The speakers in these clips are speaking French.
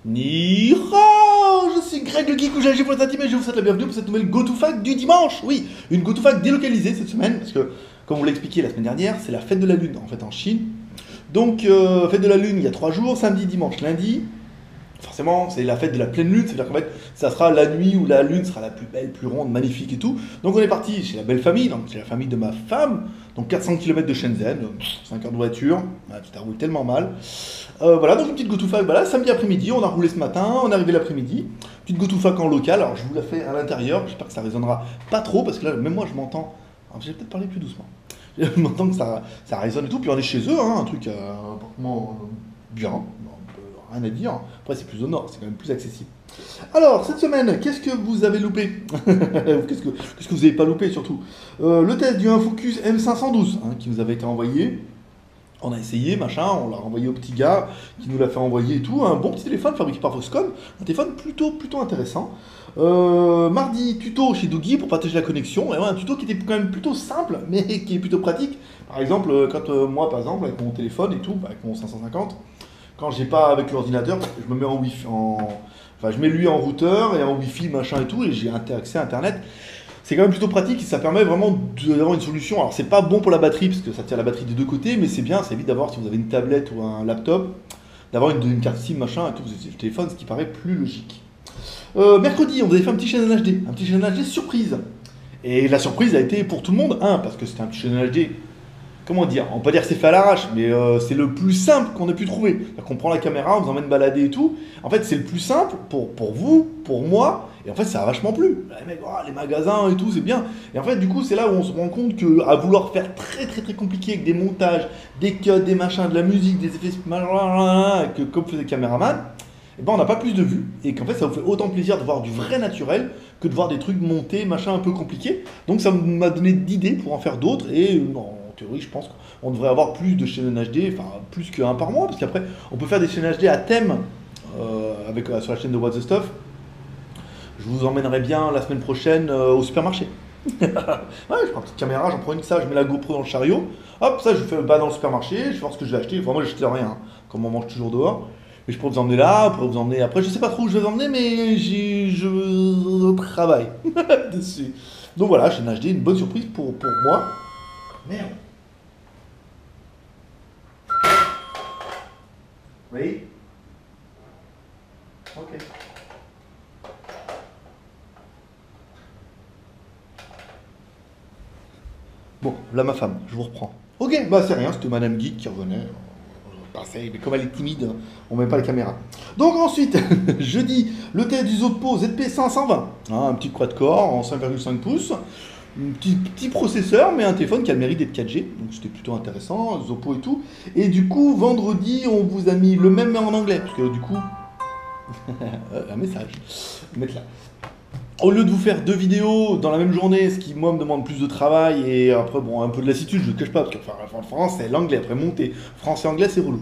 Ni hao, je suis Greg le Geek ou GLG pour et je vous souhaite la bienvenue pour cette nouvelle GoToFac du dimanche. Oui, une GoToFac délocalisée cette semaine, parce que, comme on l'a expliqué la semaine dernière, c'est la fête de la Lune, en fait, en Chine. Donc, fête de la Lune, il y a 3 jours, samedi, dimanche, lundi. Forcément, c'est la fête de la pleine lune, c'est-à-dire qu'en fait, ça sera la nuit où la lune sera la plus belle, plus ronde, magnifique et tout. Donc on est parti chez la belle famille, donc c'est la famille de ma femme, donc 400 km de Shenzhen, 5 heures de voiture, ça roule tellement mal. Voilà, donc une petite GoToFac, voilà, samedi après-midi, on a roulé ce matin, on est arrivé l'après-midi. Petite GoToFac en local, alors je vous la fais à l'intérieur, j'espère que ça résonnera pas trop, parce que là, même moi je m'entends, alors je vais peut-être parler plus doucement. Je m'entends que ça résonne et tout, puis on est chez eux, hein, un truc apparemment bien. Rien à dire. Après, c'est plus au nord, c'est quand même plus accessible. Alors, cette semaine, qu'est-ce que vous avez loupé? Qu'est-ce que vous n'avez pas loupé, surtout? Le test du Infocus M512, hein, qui nous avait été envoyé. On a essayé, machin, on l'a renvoyé au petit gars, qui nous l'a fait envoyer et tout. Un bon petit téléphone fabriqué par Foxconn. Un téléphone plutôt intéressant. Mardi, tuto chez Doogie pour partager la connexion. Et ouais, un tuto qui était quand même plutôt simple, mais qui est plutôt pratique. Par exemple, quand moi, par exemple, avec mon téléphone et tout, avec mon 550, quand j'ai pas avec l'ordinateur, je me mets en wifi, enfin je mets lui en routeur et en wifi machin et tout, et j'ai accès à internet. C'est quand même plutôt pratique et ça permet vraiment d'avoir une solution. Alors c'est pas bon pour la batterie parce que ça tire la batterie des deux côtés, mais c'est bien, ça évite d'avoir, si vous avez une tablette ou un laptop, d'avoir une carte SIM machin et tout, vous avez le téléphone, ce qui paraît plus logique. Mercredi, on vous avait fait un petit chaîne HD, surprise. Et la surprise a été pour tout le monde, parce que c'était un petit chaîne HD. Comment dire, on peut pas dire que c'est fait à l'arrache, mais c'est le plus simple qu'on ait pu trouver. On prend la caméra, on vous emmène balader et tout. En fait, c'est le plus simple pour vous, pour moi, et en fait, ça a vachement plu. Les mecs, les magasins et tout, c'est bien. Et en fait, du coup, c'est là où on se rend compte qu'à vouloir faire très compliqué avec des montages, des cuts, des machins, de la musique, des effets, que comme faisait le caméraman, et ben on n'a pas plus de vues, et qu'en fait, ça vous fait autant plaisir de voir du vrai naturel que de voir des trucs montés, machin un peu compliqués. Donc, ça m'a donné d'idées pour en faire d'autres, et théorie, je pense qu'on devrait avoir plus de chaînes HD, enfin plus qu'un par mois, parce qu'après, on peut faire des chaînes HD à thème sur la chaîne de What the Stuff. Je vous emmènerai bien la semaine prochaine au supermarché. Ouais, je prends une petite caméra, j'en prends une, ça, je mets la GoPro dans le chariot. Hop, ça, je fais dans le supermarché, je vais voir ce que je vais acheter. Enfin, moi, j'achète rien, comme on mange toujours dehors. Mais je pourrais vous emmener là, je pourrais vous emmener après. Je sais pas trop où je vais vous emmener, mais je travaille dessus. Donc voilà, chaîne HD, une bonne surprise pour moi. Merde. Oui. Ok. Bon, là ma femme, je vous reprends. Ok, bah c'est rien, c'était Madame Geek qui revenait. Parfait, mais comme elle est timide, on met pas la caméra. Donc ensuite, jeudi, le test du Oppo ZP520. Un petit quad-core en 5,5 pouces. Un petit processeur, mais un téléphone qui a le mérite d'être 4G, donc c'était plutôt intéressant, Oppo et tout. Et du coup, vendredi, on vous a mis le même mais en anglais, parce que du coup, un message, mettre là. Au lieu de vous faire 2 vidéos dans la même journée, ce qui moi me demande plus de travail et après bon un peu de lassitude, je ne le cache pas, parce que en France c'est l'anglais, après monter français-anglais c'est relou.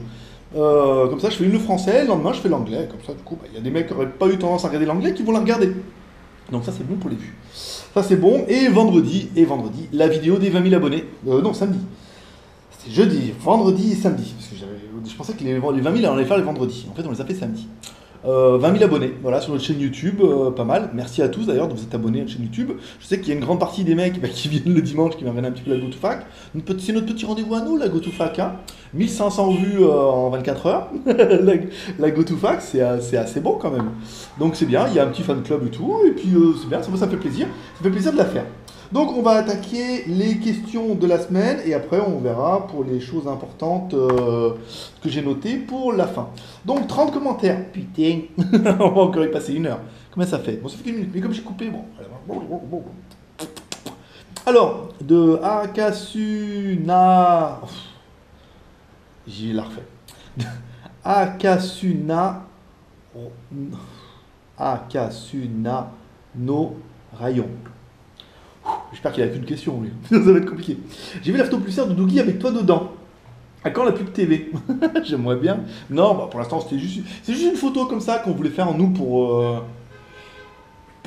Comme ça je fais une le français, le lendemain je fais l'anglais, comme ça du coup il y a des mecs qui n'auraient pas eu tendance à regarder l'anglais qui vont la regarder. Donc ça c'est bon pour les vues. Ça c'est bon, et vendredi, la vidéo des 20 000 abonnés. Non, samedi. C'était jeudi, vendredi et samedi. Parce que je pensais que les 20 000 on allait faire les vendredis. En fait on les a fait samedi. 20 000 abonnés, voilà, sur notre chaîne YouTube, pas mal. Merci à tous d'ailleurs de vous être abonnés à notre chaîne YouTube. Je sais qu'il y a une grande partie des mecs qui viennent le dimanche, qui viennent un petit peu la GoToFac. C'est notre petit rendez-vous à nous, la GoToFac. 1500 vues en 24 heures. la GoToFac, c'est assez bon quand même. Donc c'est bien, il y a un petit fan club et tout. Et puis c'est bien, ça fait plaisir. Ça fait plaisir de la faire. Donc on va attaquer les questions de la semaine et après on verra pour les choses importantes que j'ai notées pour la fin. Donc 30 commentaires, putain, on va encore y passer 1 heure. Combien ça fait? Bon ça fait 1 minute, mais comme j'ai coupé, bon. Alors, de Akasuna... J'y la refais. Akasuna no Rayon. J'espère qu'il a qu'une question, lui. Ça va être compliqué. J'ai vu la photo plus de Doogie avec toi dedans. À quand la pub TV? J'aimerais bien. Non, bah pour l'instant, c'est juste une photo comme ça qu'on voulait faire, nous, pour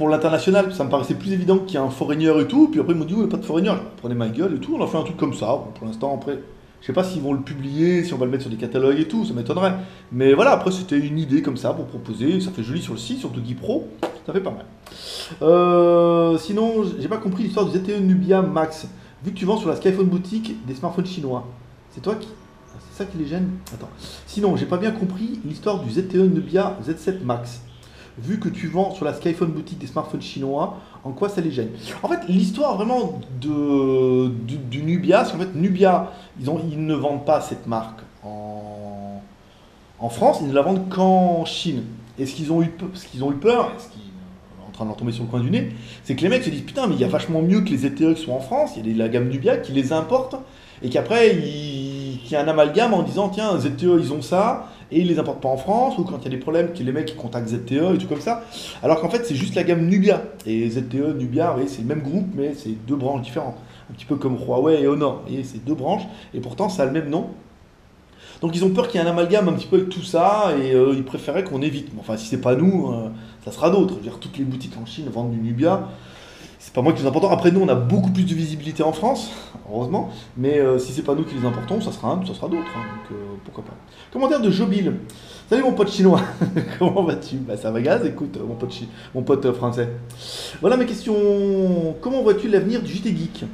l'international. Ça me paraissait plus évident qu'il y a un foreigner et tout. Puis après, ils m'ont dit, oui, pas de foreigner. Je prenais ma gueule et tout. On a fait un truc comme ça. Bon, pour l'instant, après, Je sais pas s'ils vont le publier, si on va le mettre sur des catalogues et tout, ça m'étonnerait. Mais voilà, après c'était une idée comme ça pour proposer, ça fait joli sur le site, sur Doogie Pro, ça fait pas mal. Sinon, j'ai pas compris l'histoire du ZTE Nubia Max. Vu que tu vends sur la Skyphone boutique des smartphones chinois, c'est toi qui... C'est ça qui les gêne? Attends. Sinon, j'ai pas bien compris l'histoire du ZTE Nubia Z7 Max. Vu que tu vends sur la Skyphone boutique des smartphones chinois, en quoi ça les gêne? En fait, l'histoire vraiment du Nubia, c'est qu'en fait, Nubia, ils ne vendent pas cette marque en France, ils ne la vendent qu'en Chine. Et ce qu'ils ont eu peur, ce qui est en train de leur tomber sur le coin du nez, c'est que les mecs se disent putain, mais il y a vachement mieux que les ZTE qui sont en France, il y a la gamme Nubia qui les importe, et qu'après, qu'il y a un amalgame en disant tiens, ZTE ils ont ça, et ils les importent pas en France, ou quand il y a des problèmes, que les mecs ils contactent ZTE et tout comme ça. Alors qu'en fait, c'est juste la gamme Nubia. Et ZTE, Nubia, oui, c'est le même groupe, mais c'est deux branches différentes. Un petit peu comme Huawei et Honor. Et c'est deux branches, et pourtant ça a le même nom. Donc ils ont peur qu'il y ait un amalgame un petit peu avec tout ça, et ils préféraient qu'on évite. Mais enfin, si c'est pas nous, ça sera d'autres. Je veux dire, toutes les boutiques en Chine vendent du Nubia. C'est pas moi qui les important. Après, nous, on a beaucoup plus de visibilité en France, heureusement. Mais si c'est pas nous qui les importons, ça sera d'autres. Donc pourquoi pas. Commentaire de Jobil. Salut mon pote chinois. Comment vas-tu? Bah ça va gaz, écoute, mon pote français. Voilà mes questions. Comment vois-tu l'avenir du JT Geek?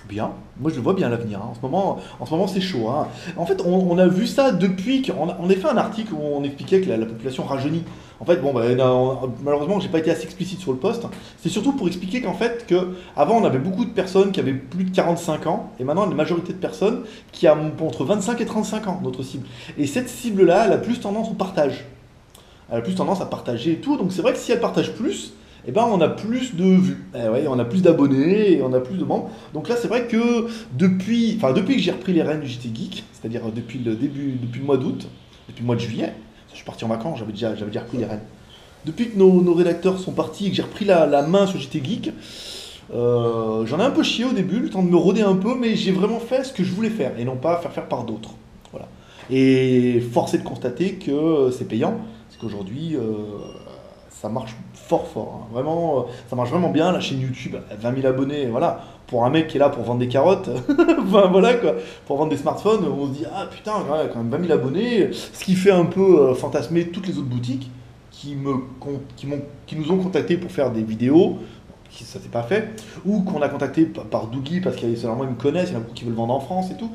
Bien, moi je le vois bien l'avenir. En ce moment c'est chaud. Hein. En fait, on a vu ça depuis qu'on a fait un article où on expliquait que la population rajeunit. En fait, bon, malheureusement, j'ai pas été assez explicite sur le poste. C'est surtout pour expliquer qu'en fait, avant on avait beaucoup de personnes qui avaient plus de 45 ans, et maintenant la majorité de personnes qui ont entre 25 et 35 ans, notre cible. Et cette cible-là, elle a plus tendance au partage. Elle a plus tendance à partager et tout. Donc c'est vrai que si elle partage plus, eh ben, on a plus de vues, ouais, on a plus d'abonnés, et on a plus de membres. Donc là, c'est vrai que depuis que j'ai repris les rênes du JT Geek, c'est-à-dire depuis le mois d'août, depuis le mois de juillet, je suis parti en vacances, j'avais déjà repris les rênes. Depuis que nos rédacteurs sont partis et que j'ai repris la main sur JT Geek, j'en ai un peu chié au début, le temps de me rôder un peu, mais j'ai vraiment fait ce que je voulais faire, et non pas faire par d'autres. Voilà. Et force est de constater que c'est payant, parce qu'aujourd'hui... ça marche fort, hein. Vraiment, ça marche vraiment bien. La chaîne YouTube, 20 000 abonnés, voilà. Pour un mec qui est là pour vendre des carottes, enfin, voilà quoi. Pour vendre des smartphones, on se dit, ah putain, ouais, quand même 20 000 abonnés. Ce qui fait un peu fantasmer toutes les autres boutiques qui nous ont contactés pour faire des vidéos. Ça s'est pas fait. Ou qu'on a contacté par Doogie parce qu'il y a seulement ils me connaissent, il y en a beaucoup qui veulent vendre en France et tout.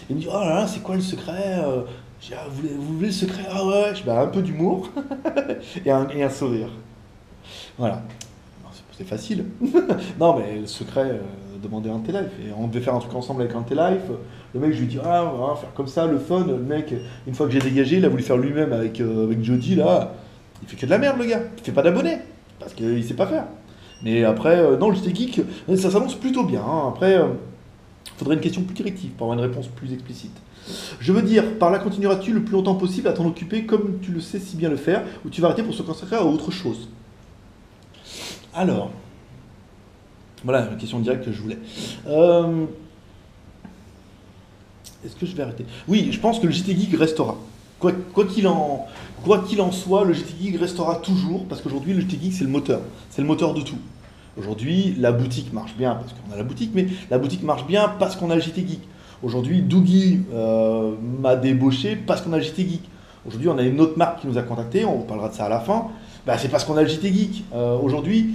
Et ils me disent, oh là là, c'est quoi le secret? Je dis, ah, vous voulez le secret? Ah ouais, je dis, bah, un peu d'humour et un sourire. Voilà. C'est facile. Non, mais le secret, demander un T-Life. Et on devait faire un truc ensemble avec un T-Life. Le mec, je lui dis, ah, on va faire comme ça, le fun. Le mec, une fois que j'ai dégagé, il a voulu faire lui-même avec Jody, là. Il fait que de la merde, le gars. Il fait pas d'abonnés. Parce qu'il sait pas faire. Mais après, non, le JT Geek, ça s'annonce plutôt bien. Hein. Après, il faudrait une question plus directive pour avoir une réponse plus explicite. Je veux dire, par là continueras-tu le plus longtemps possible à t'en occuper comme tu le sais si bien le faire, ou tu vas arrêter pour se consacrer à autre chose? Alors, voilà la question directe que je voulais. Est-ce que je vais arrêter? Oui, je pense que le JT Geek restera. Quoi qu'il en soit, le JT Geek restera toujours, parce qu'aujourd'hui, le JT Geek, c'est le moteur. C'est le moteur de tout. Aujourd'hui, la boutique marche bien parce qu'on a la boutique, mais la boutique marche bien parce qu'on a le JT Geek. Aujourd'hui, Doogie m'a débauché parce qu'on a le JT Geek. Aujourd'hui, on a une autre marque qui nous a contactés, on vous parlera de ça à la fin. Bah, c'est parce qu'on a le JT Geek. Aujourd'hui,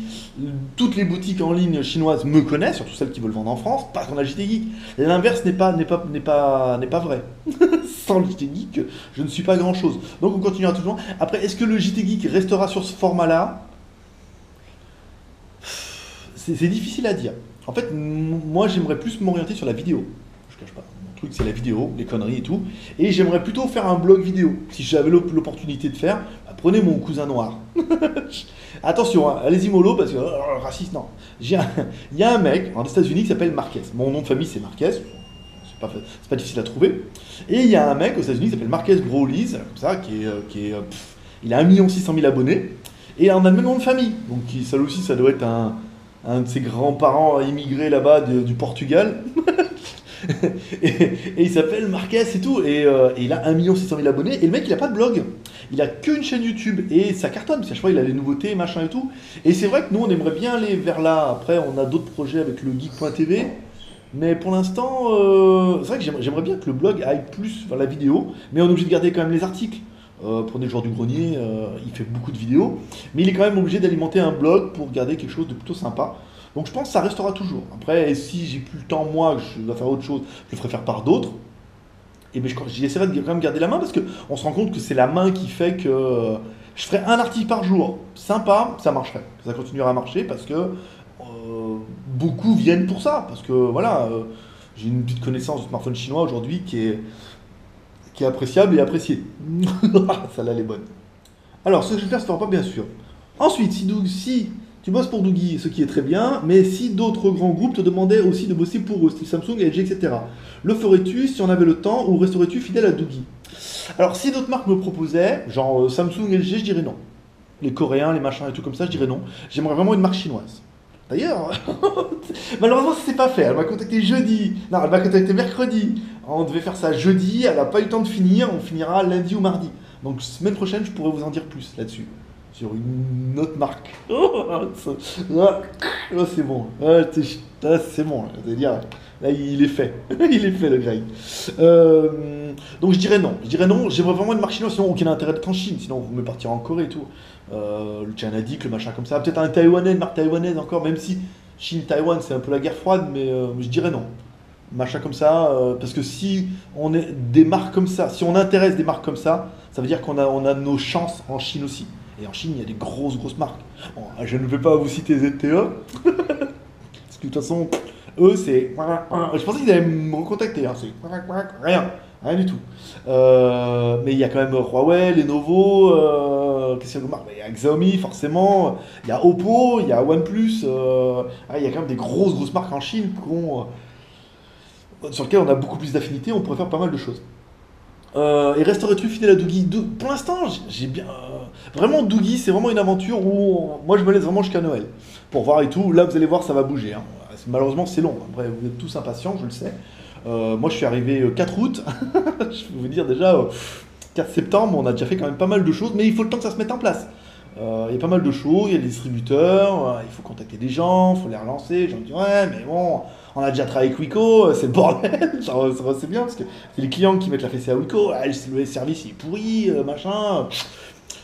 toutes les boutiques en ligne chinoises me connaissent, surtout celles qui veulent vendre en France, parce qu'on a le JT Geek. L'inverse n'est pas vrai. Sans le JT Geek, je ne suis pas grand-chose. Donc on continuera toujours. Après, est-ce que le JT Geek restera sur ce format-là? C'est difficile à dire. En fait, moi, j'aimerais plus m'orienter sur la vidéo. Je cache pas. Mon truc, c'est la vidéo, les conneries et tout. Et j'aimerais plutôt faire un blog vidéo. Si j'avais l'opportunité de faire, prenez mon cousin noir. Attention, hein, allez-y mollo, parce que raciste, non. Il y a un mec aux États-Unis qui s'appelle Marquez. Mon nom de famille, c'est Marquez. C'est pas difficile à trouver. Et il y a un mec aux États-Unis qui s'appelle Marquez Brawleys, comme ça, il a 1 600 000 abonnés. Et on a le même nom de famille. Donc, ça aussi, ça doit être un de ses grands-parents immigrés là-bas du Portugal. et il s'appelle Marquez et tout. Et il a 1 600 000 abonnés. Et le mec, il a pas de blog. Il a qu'une chaîne YouTube. Et ça cartonne. Parce que je crois qu'il a les nouveautés, machin et tout. Et c'est vrai que nous, on aimerait bien aller vers là. Après, on a d'autres projets avec le geek.tv. Mais pour l'instant, c'est vrai que j'aimerais bien que le blog aille plus vers la vidéo, mais on est obligé de garder quand même les articles. Prenez le joueur du grenier, il fait beaucoup de vidéos, mais il est quand même obligé d'alimenter un blog pour garder quelque chose de plutôt sympa. Donc je pense que ça restera toujours. Après, si j'ai plus le temps moi, que je dois faire autre chose, je le ferai faire par d'autres. Et ben, j'essaierai de quand même garder la main parce qu'on se rend compte que c'est la main qui fait que je ferai un article par jour. Sympa, ça marcherait. Ça continuera à marcher parce que beaucoup viennent pour ça. Parce que voilà, j'ai une petite connaissance du smartphone chinois aujourd'hui qui est appréciable et appréciée. Ça là, elle est bonne. Alors, ce que je vais faire, c'est pas bien sûr. Ensuite, si tu bosses pour Doogie, ce qui est très bien, mais si d'autres grands groupes te demandaient aussi de bosser pour eux, style Samsung, LG, etc., le ferais-tu si on avait le temps ou resterais-tu fidèle à Doogie? Alors, si d'autres marques me proposaient, genre Samsung, LG, je dirais non. Les Coréens, les machins et tout comme ça, je dirais non. J'aimerais vraiment une marque chinoise. D'ailleurs, malheureusement, ça s'est pas fait. Elle m'a contacté jeudi. Non, elle m'a contacté mercredi. On devait faire ça jeudi. Elle n'a pas eu le temps de finir. On finira lundi ou mardi. Donc, semaine prochaine, je pourrais vous en dire plus là-dessus. Sur une autre marque. C'est bon. C'est bon. C'est-à-dire, là, il est fait. Il est fait, le Greg. Donc, je dirais non. J'aimerais vraiment une marque chinoise. Sinon, aucun intérêt d'être en Chine. Sinon, vous me partir en Corée et tout. Le Chinadik, le machin comme ça. Peut-être un Taïwanais, une marque taïwanaise encore. Même si Chine-Taïwan, c'est un peu la guerre froide. Mais je dirais non. Machin comme ça. Parce que si on est des marques comme ça, si on intéresse des marques comme ça veut dire on a nos chances en Chine aussi. Et en Chine, il y a des grosses marques. Bon, je ne vais pas vous citer ZTE. Parce que de toute façon, eux, c'est. Je pensais qu'ils allaient me recontacter. Hein. C'est rien du tout. Mais il y a quand même Huawei, Lenovo. Qu'est-ce qu'il y a de marque? Il y a Xiaomi, forcément. Il y a Oppo, il y a OnePlus. Il y a quand même des grosses marques en Chine sur lesquelles on a beaucoup plus d'affinité. On pourrait faire pas mal de choses. Et resterais-tu fidèle à Doogie? Pour l'instant, j'ai bien. Vraiment, Doogie, c'est vraiment une aventure où moi je me laisse vraiment jusqu'à Noël. Pour voir et tout. Là, vous allez voir, ça va bouger. Hein. Malheureusement, c'est long. Après, vous êtes tous impatients, je le sais. Moi, je suis arrivé 4 août. Je peux vous dire déjà, 4 septembre, on a déjà fait quand même pas mal de choses. Mais il faut le temps que ça se mette en place. Il y a pas mal de choses, il y a des distributeurs, il faut contacter des gens, il faut les relancer. Les gens disent ouais, mais bon, on a déjà travaillé avec Wiko, c'est le bordel. C'est bien parce que c'est les clients qui mettent la fessée à Wiko, le service il est pourri, machin.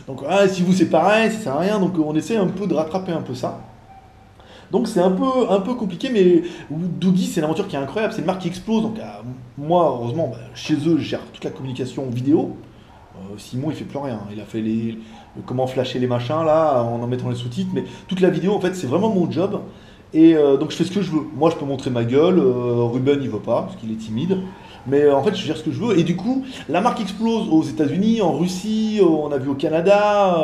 Donc si vous c'est pareil, ça sert à rien. Donc on essaie un peu de rattraper un peu ça. Donc c'est un peu compliqué, mais Doogie c'est une aventure qui est incroyable, c'est une marque qui explose. Donc moi, heureusement, chez eux, je gère toute la communication vidéo. Simon il fait plus rien, il a fait comment flasher les machins là en mettant les sous-titres, mais toute la vidéo en fait c'est vraiment mon job et donc je fais ce que je veux. Moi je peux montrer ma gueule, Ruben il veut pas parce qu'il est timide, mais en fait je gère ce que je veux et du coup la marque explose aux États-Unis, en Russie, on a vu au Canada,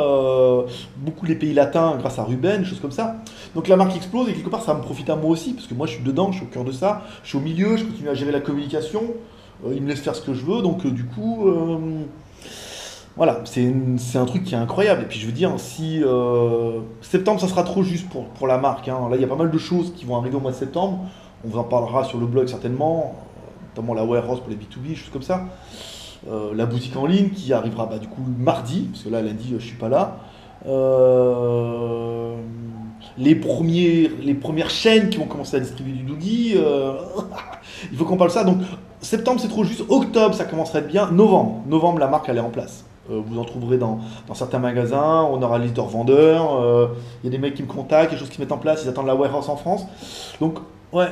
beaucoup les pays latins grâce à Ruben, des choses comme ça. Donc la marque explose et quelque part ça me profite à moi aussi parce que moi je suis dedans, je suis au cœur de ça, je suis au milieu, je continue à gérer la communication, il me laisse faire ce que je veux donc du coup. Voilà, c'est un truc qui est incroyable. Et puis je veux dire, si septembre, ça sera trop juste pour la marque. Hein. Là, il y a pas mal de choses qui vont arriver au mois de septembre. On vous en parlera sur le blog certainement, notamment la warehouse pour les B2B, choses comme ça. La boutique en ligne qui arrivera du coup mardi, parce que là, lundi, je suis pas là. Les premières chaînes qui vont commencer à distribuer du Doogie. Il faut qu'on parle de ça. Donc septembre, c'est trop juste. Octobre, ça commencerait à être bien. Novembre, la marque, elle est en place. Vous en trouverez dans certains magasins, on aura une liste de revendeurs, il y a des mecs qui me contactent, des choses qui mettent en place, ils attendent la warehouse en France. Donc, ouais,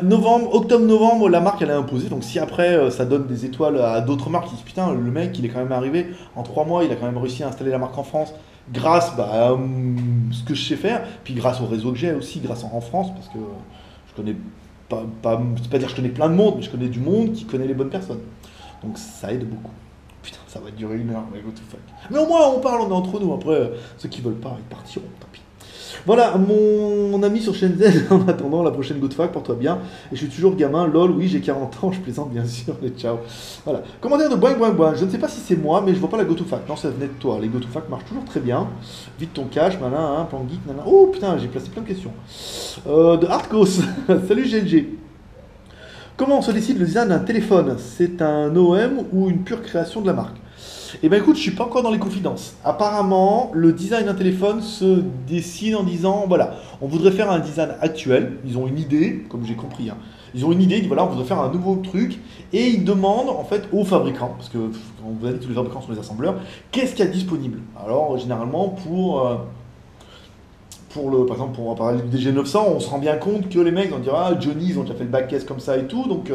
octobre-novembre, la marque elle est imposée. Donc, si après ça donne des étoiles à d'autres marques, ils disent putain, le mec il est quand même arrivé en 3 mois, il a quand même réussi à installer la marque en France grâce à ce que je sais faire, puis grâce au réseau que j'ai aussi, grâce en France, parce que je connais c'est pas dire que je connais plein de monde, mais je connais du monde qui connaît les bonnes personnes. Donc, ça aide beaucoup. Putain, ça va durer 1 heure, mais go to fuck. Mais au moins, on parle, on est entre nous. Après, ceux qui veulent pas, ils partiront, tant pis. Voilà, mon ami sur Shenzhen, en attendant la prochaine go to fuck, porte-toi bien. Et je suis toujours gamin, lol, oui, j'ai 40 ans, je plaisante bien sûr, mais ciao. Voilà. Commentaire de boing boing boing, je ne sais pas si c'est moi, mais je vois pas la go to fuck. Non, ça venait de toi. Les go to fuck marchent toujours très bien. Vite ton cash, malin, hein, plan geek, nanana. Oh putain, j'ai placé plein de questions. De Hardcos, salut GLG. Comment on se décide le design d'un téléphone? C'est un OEM ou une pure création de la marque? Eh bien écoute, je suis pas encore dans les confidences. Apparemment, le design d'un téléphone se décide en disant, voilà, on voudrait faire un design actuel, ils ont une idée, comme j'ai compris, hein. Ils ont une idée, ils disent voilà, on voudrait faire un nouveau truc, et ils demandent en fait aux fabricants, parce que on vous a dit que tous les fabricants sont les assembleurs, qu'est-ce qu'il y a disponible. Alors généralement par exemple, pour parler du DG900, on se rend bien compte que les mecs vont dire ah Johnny, ils ont déjà fait le back case comme ça et tout, donc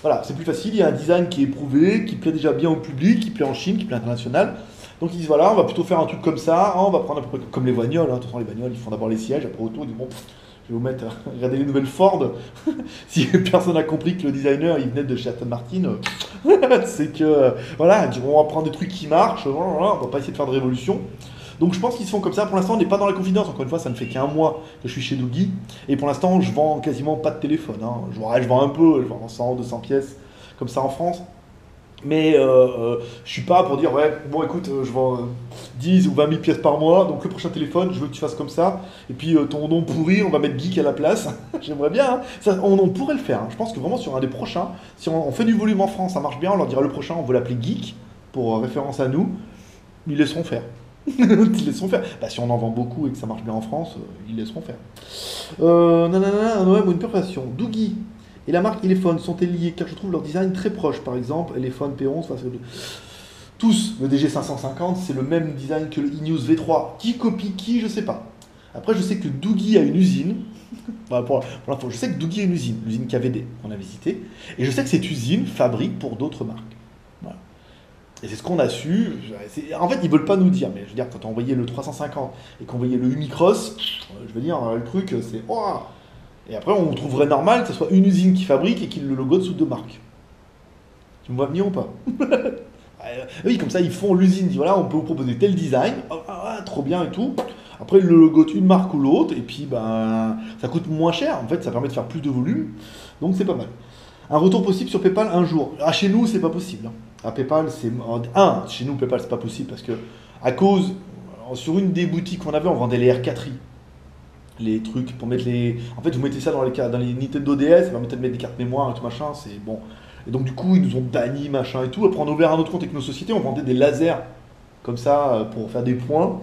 voilà, c'est plus facile, il y a un design qui est éprouvé, qui plaît déjà bien au public, qui plaît en Chine, qui plaît à l'international. Donc ils disent voilà, on va plutôt faire un truc comme ça, on va prendre à peu près comme les bagnoles, de toute façon les bagnoles, ils font d'abord les sièges, après autour, ils disent bon, je vais vous mettre, regardez les nouvelles Ford, si personne n'a compris que le designer il venait de chez Aston Martin, c'est que voilà, ils diront on va prendre des trucs qui marchent, on va pas essayer de faire de révolution. Donc je pense qu'ils se font comme ça. Pour l'instant, on n'est pas dans la confidence. Encore une fois, ça ne fait qu'un mois que je suis chez Doogie. Et pour l'instant, je vends quasiment pas de téléphone. Je vends un peu, je vends 100, 200 pièces comme ça en France. Mais je suis pas pour dire, ouais, bon écoute, je vends 10 ou 20 000 pièces par mois. Donc le prochain téléphone, je veux que tu fasses comme ça. Et puis ton nom pourri, on va mettre geek à la place. J'aimerais bien. On pourrait le faire. Je pense que vraiment sur un des prochains, si on fait du volume en France, ça marche bien. On leur dira le prochain, on veut l'appeler geek pour référence à nous. Ils laisseront faire. Ils laisseront faire. Bah, si on en vend beaucoup et que ça marche bien en France, ils laisseront faire. Nanana, un OM ou une perfection. Doogie et la marque Elephone sont-elles liées car je trouve leur design très proche. Par exemple, Elephone P11, tous, le DG550, c'est le même design que le iNews V3. Qui copie qui, je sais pas. Après, je sais que Doogie a une usine. Enfin, pour l'info, je sais que Doogie a une usine, l'usine KVD, qu'on a visité. Et je sais que cette usine fabrique pour d'autres marques. Voilà. Et c'est ce qu'on a su. En fait, ils veulent pas nous dire, mais je veux dire, quand on voyait le 350 et qu'on voyait le Umicross, je veux dire, le truc, c'est... Oh. Et après, on trouverait normal que ce soit une usine qui fabrique et qu'il le logo dessous deux marques. Tu me vois venir ou pas? Oui, comme ça, ils font l'usine, ils disent, voilà, on peut vous proposer tel design, trop bien et tout. Après, le logo d'une marque ou l'autre, et puis, ben, ça coûte moins cher. En fait, ça permet de faire plus de volume, donc c'est pas mal. Un retour possible sur PayPal un jour. Ah, chez nous, c'est pas possible. À PayPal, c'est chez nous PayPal c'est pas possible parce que à cause sur une des boutiques qu'on avait, on vendait les R4i, les trucs pour mettre les. En fait, vous mettez ça dans les Nintendo DS, ça permettait de mettre des cartes mémoire et tout machin, c'est bon. Et donc du coup, ils nous ont banni machin et tout. Après, on a ouvert un autre compte avec nos sociétés, on vendait des lasers comme ça pour faire des points.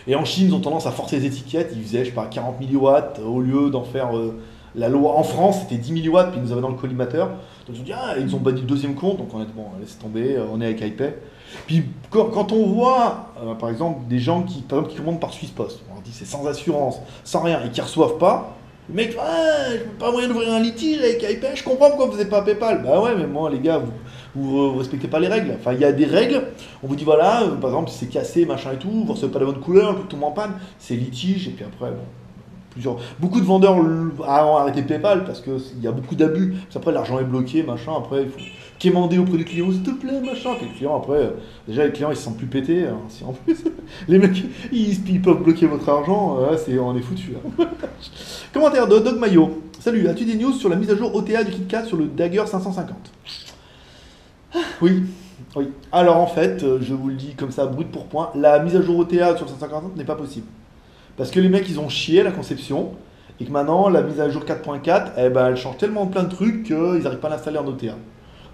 Et en Chine, ils ont tendance à forcer les étiquettes. Ils faisaient, je sais pas, 40 milliwatts au lieu d'en faire. La loi en France, c'était 10 milliwatts, puis ils nous avaient dans le collimateur. Donc ils ont dit, ils ont banni le deuxième compte, donc on a dit, bon, laisse tomber, on est avec iPay. Puis quand on voit, par exemple, des gens qui commandent par Suisse Post, on leur dit c'est sans assurance, sans rien, et qui ne reçoivent pas, le mec, je n'ai pas moyen d'ouvrir un litige avec iPay, je comprends pourquoi vous n'êtes pas à PayPal. Bah ouais, mais moi, les gars, vous respectez pas les règles. Enfin, il y a des règles, on vous dit, voilà, par exemple, si c'est cassé, machin et tout, vous recevez pas la bonne couleur, le truc tombe en panne, c'est litige, et puis après, bon. Beaucoup de vendeurs ont arrêté PayPal parce qu'il y a beaucoup d'abus. Après, l'argent est bloqué, machin. Après, il faut quémander auprès du client, s'il te plaît, machin. Puis le client, après, déjà, les clients, ils se sentent plus pétés. Hein, si en plus, les mecs, ils peuvent bloquer votre argent, on est foutu. Hein. Commentaire de Dog Mayo. Salut, as-tu des news sur la mise à jour OTA du KitKat sur le Dagger 550? Oui. Oui. Alors, en fait, je vous le dis comme ça, brut pour point, la mise à jour OTA sur le 550 n'est pas possible. Parce que les mecs, ils ont chié à la conception, et que maintenant, la mise à jour 4.4, elle change tellement plein de trucs qu'ils n'arrivent pas à l'installer en OTA.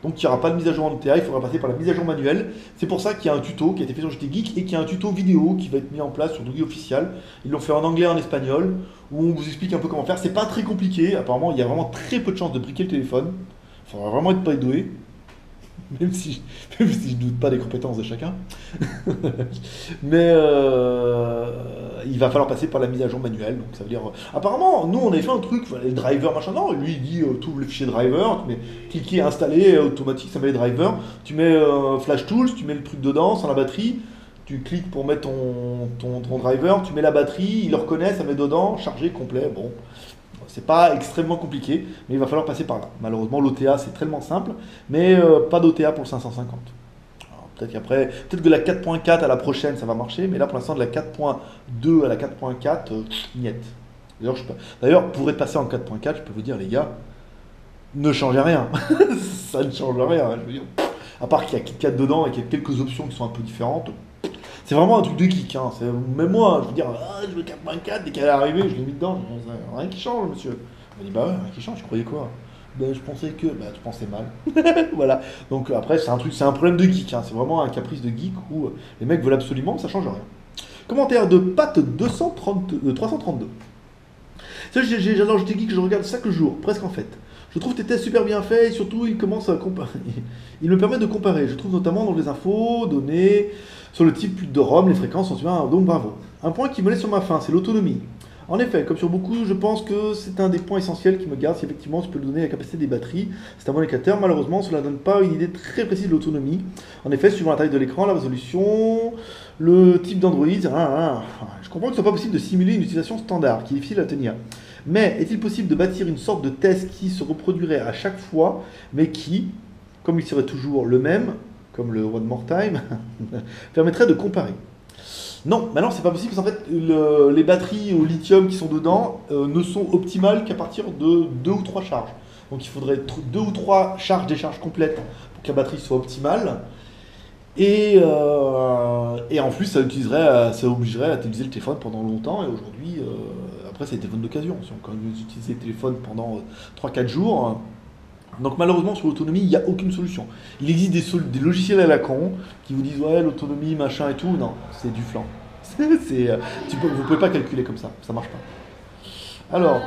Donc il n'y aura pas de mise à jour en OTA, il faudra passer par la mise à jour manuelle. C'est pour ça qu'il y a un tuto qui a été fait sur JT Geek, et qu'il y a un tuto vidéo qui va être mis en place sur Doogie Official. Ils l'ont fait en anglais et en espagnol, où on vous explique un peu comment faire. C'est pas très compliqué, apparemment, il y a vraiment très peu de chances de briquer le téléphone. Il faudra vraiment être pas doué. Même si je doute pas des compétences de chacun. Mais il va falloir passer par la mise à jour manuelle. Donc ça veut dire. Apparemment, nous on avait fait un truc, les drivers, machin. Non, lui il dit tout le fichier driver, tu mets cliquer, installer, automatique, ça met les drivers. Tu mets Flash Tools, tu mets le truc dedans, sans la batterie. Tu cliques pour mettre ton driver, tu mets la batterie, il le reconnaît, ça met dedans, chargé, complet. Bon. C'est pas extrêmement compliqué, mais il va falloir passer par là. Malheureusement, l'OTA, c'est tellement simple, mais pas d'OTA pour le 550. Peut-être que la 4.4 à la prochaine, ça va marcher, mais là, pour l'instant, de la 4.2 à la 4.4, niette. D'ailleurs, pour être passé en 4.4, je peux vous dire, les gars, ne changez rien. Ça ne change rien. Je veux dire, à part qu'il y a KitKat dedans et qu'il y a quelques options qui sont un peu différentes. C'est vraiment un truc de geek, hein. Même moi, je veux dire, je veux 4.4, dès qu'elle est arrivée, je l'ai mis dedans. Rien qui change, monsieur. Il m'a dit, bah ouais, rien qui change, tu croyais quoi? Ben, je pensais que. Bah, tu pensais mal. Voilà. Donc après, c'est un problème de geek, hein. C'est vraiment un caprice de geek où les mecs veulent absolument que ça change rien. Commentaire de Pat 332. Ça, j'adore JT Geek, je regarde chaque jour, presque en fait. Je trouve tes tests super bien faits et surtout ils commencent à comparer. Ils me permettent de comparer. Je trouve notamment dans les infos données sur le type de ROM, les fréquences sont super, donc bravo. Un point qui me laisse sur ma faim, c'est l'autonomie. En effet, comme sur beaucoup, je pense que c'est un des points essentiels qui me garde si effectivement tu peux donner la capacité des batteries. C'est un bon indicateur. Malheureusement, cela ne donne pas une idée très précise de l'autonomie. En effet, suivant la taille de l'écran, la résolution, le type d'Android, je comprends que ce soit pas possible de simuler une utilisation standard, qui est difficile à tenir. Mais est-il possible de bâtir une sorte de test qui se reproduirait à chaque fois, mais qui, comme il serait toujours le même, comme le One More Time, permettrait de comparer? Non, maintenant c'est pas possible parce qu'en fait les batteries au lithium qui sont dedans ne sont optimales qu'à partir de 2 ou 3 charges. Donc il faudrait 2 ou 3 charges, décharges complètes pour que la batterie soit optimale. Et en plus ça obligerait à utiliser le téléphone pendant longtemps. Et aujourd'hui, après c'est des téléphones d'occasion. Si on continue d'utiliser le téléphone pendant 3-4 jours. Donc malheureusement sur l'autonomie, il n'y a aucune solution. Il existe des logiciels à la con qui vous disent ouais l'autonomie machin et tout. Non, c'est du flan. Vous ne pouvez pas calculer comme ça marche pas. Alors,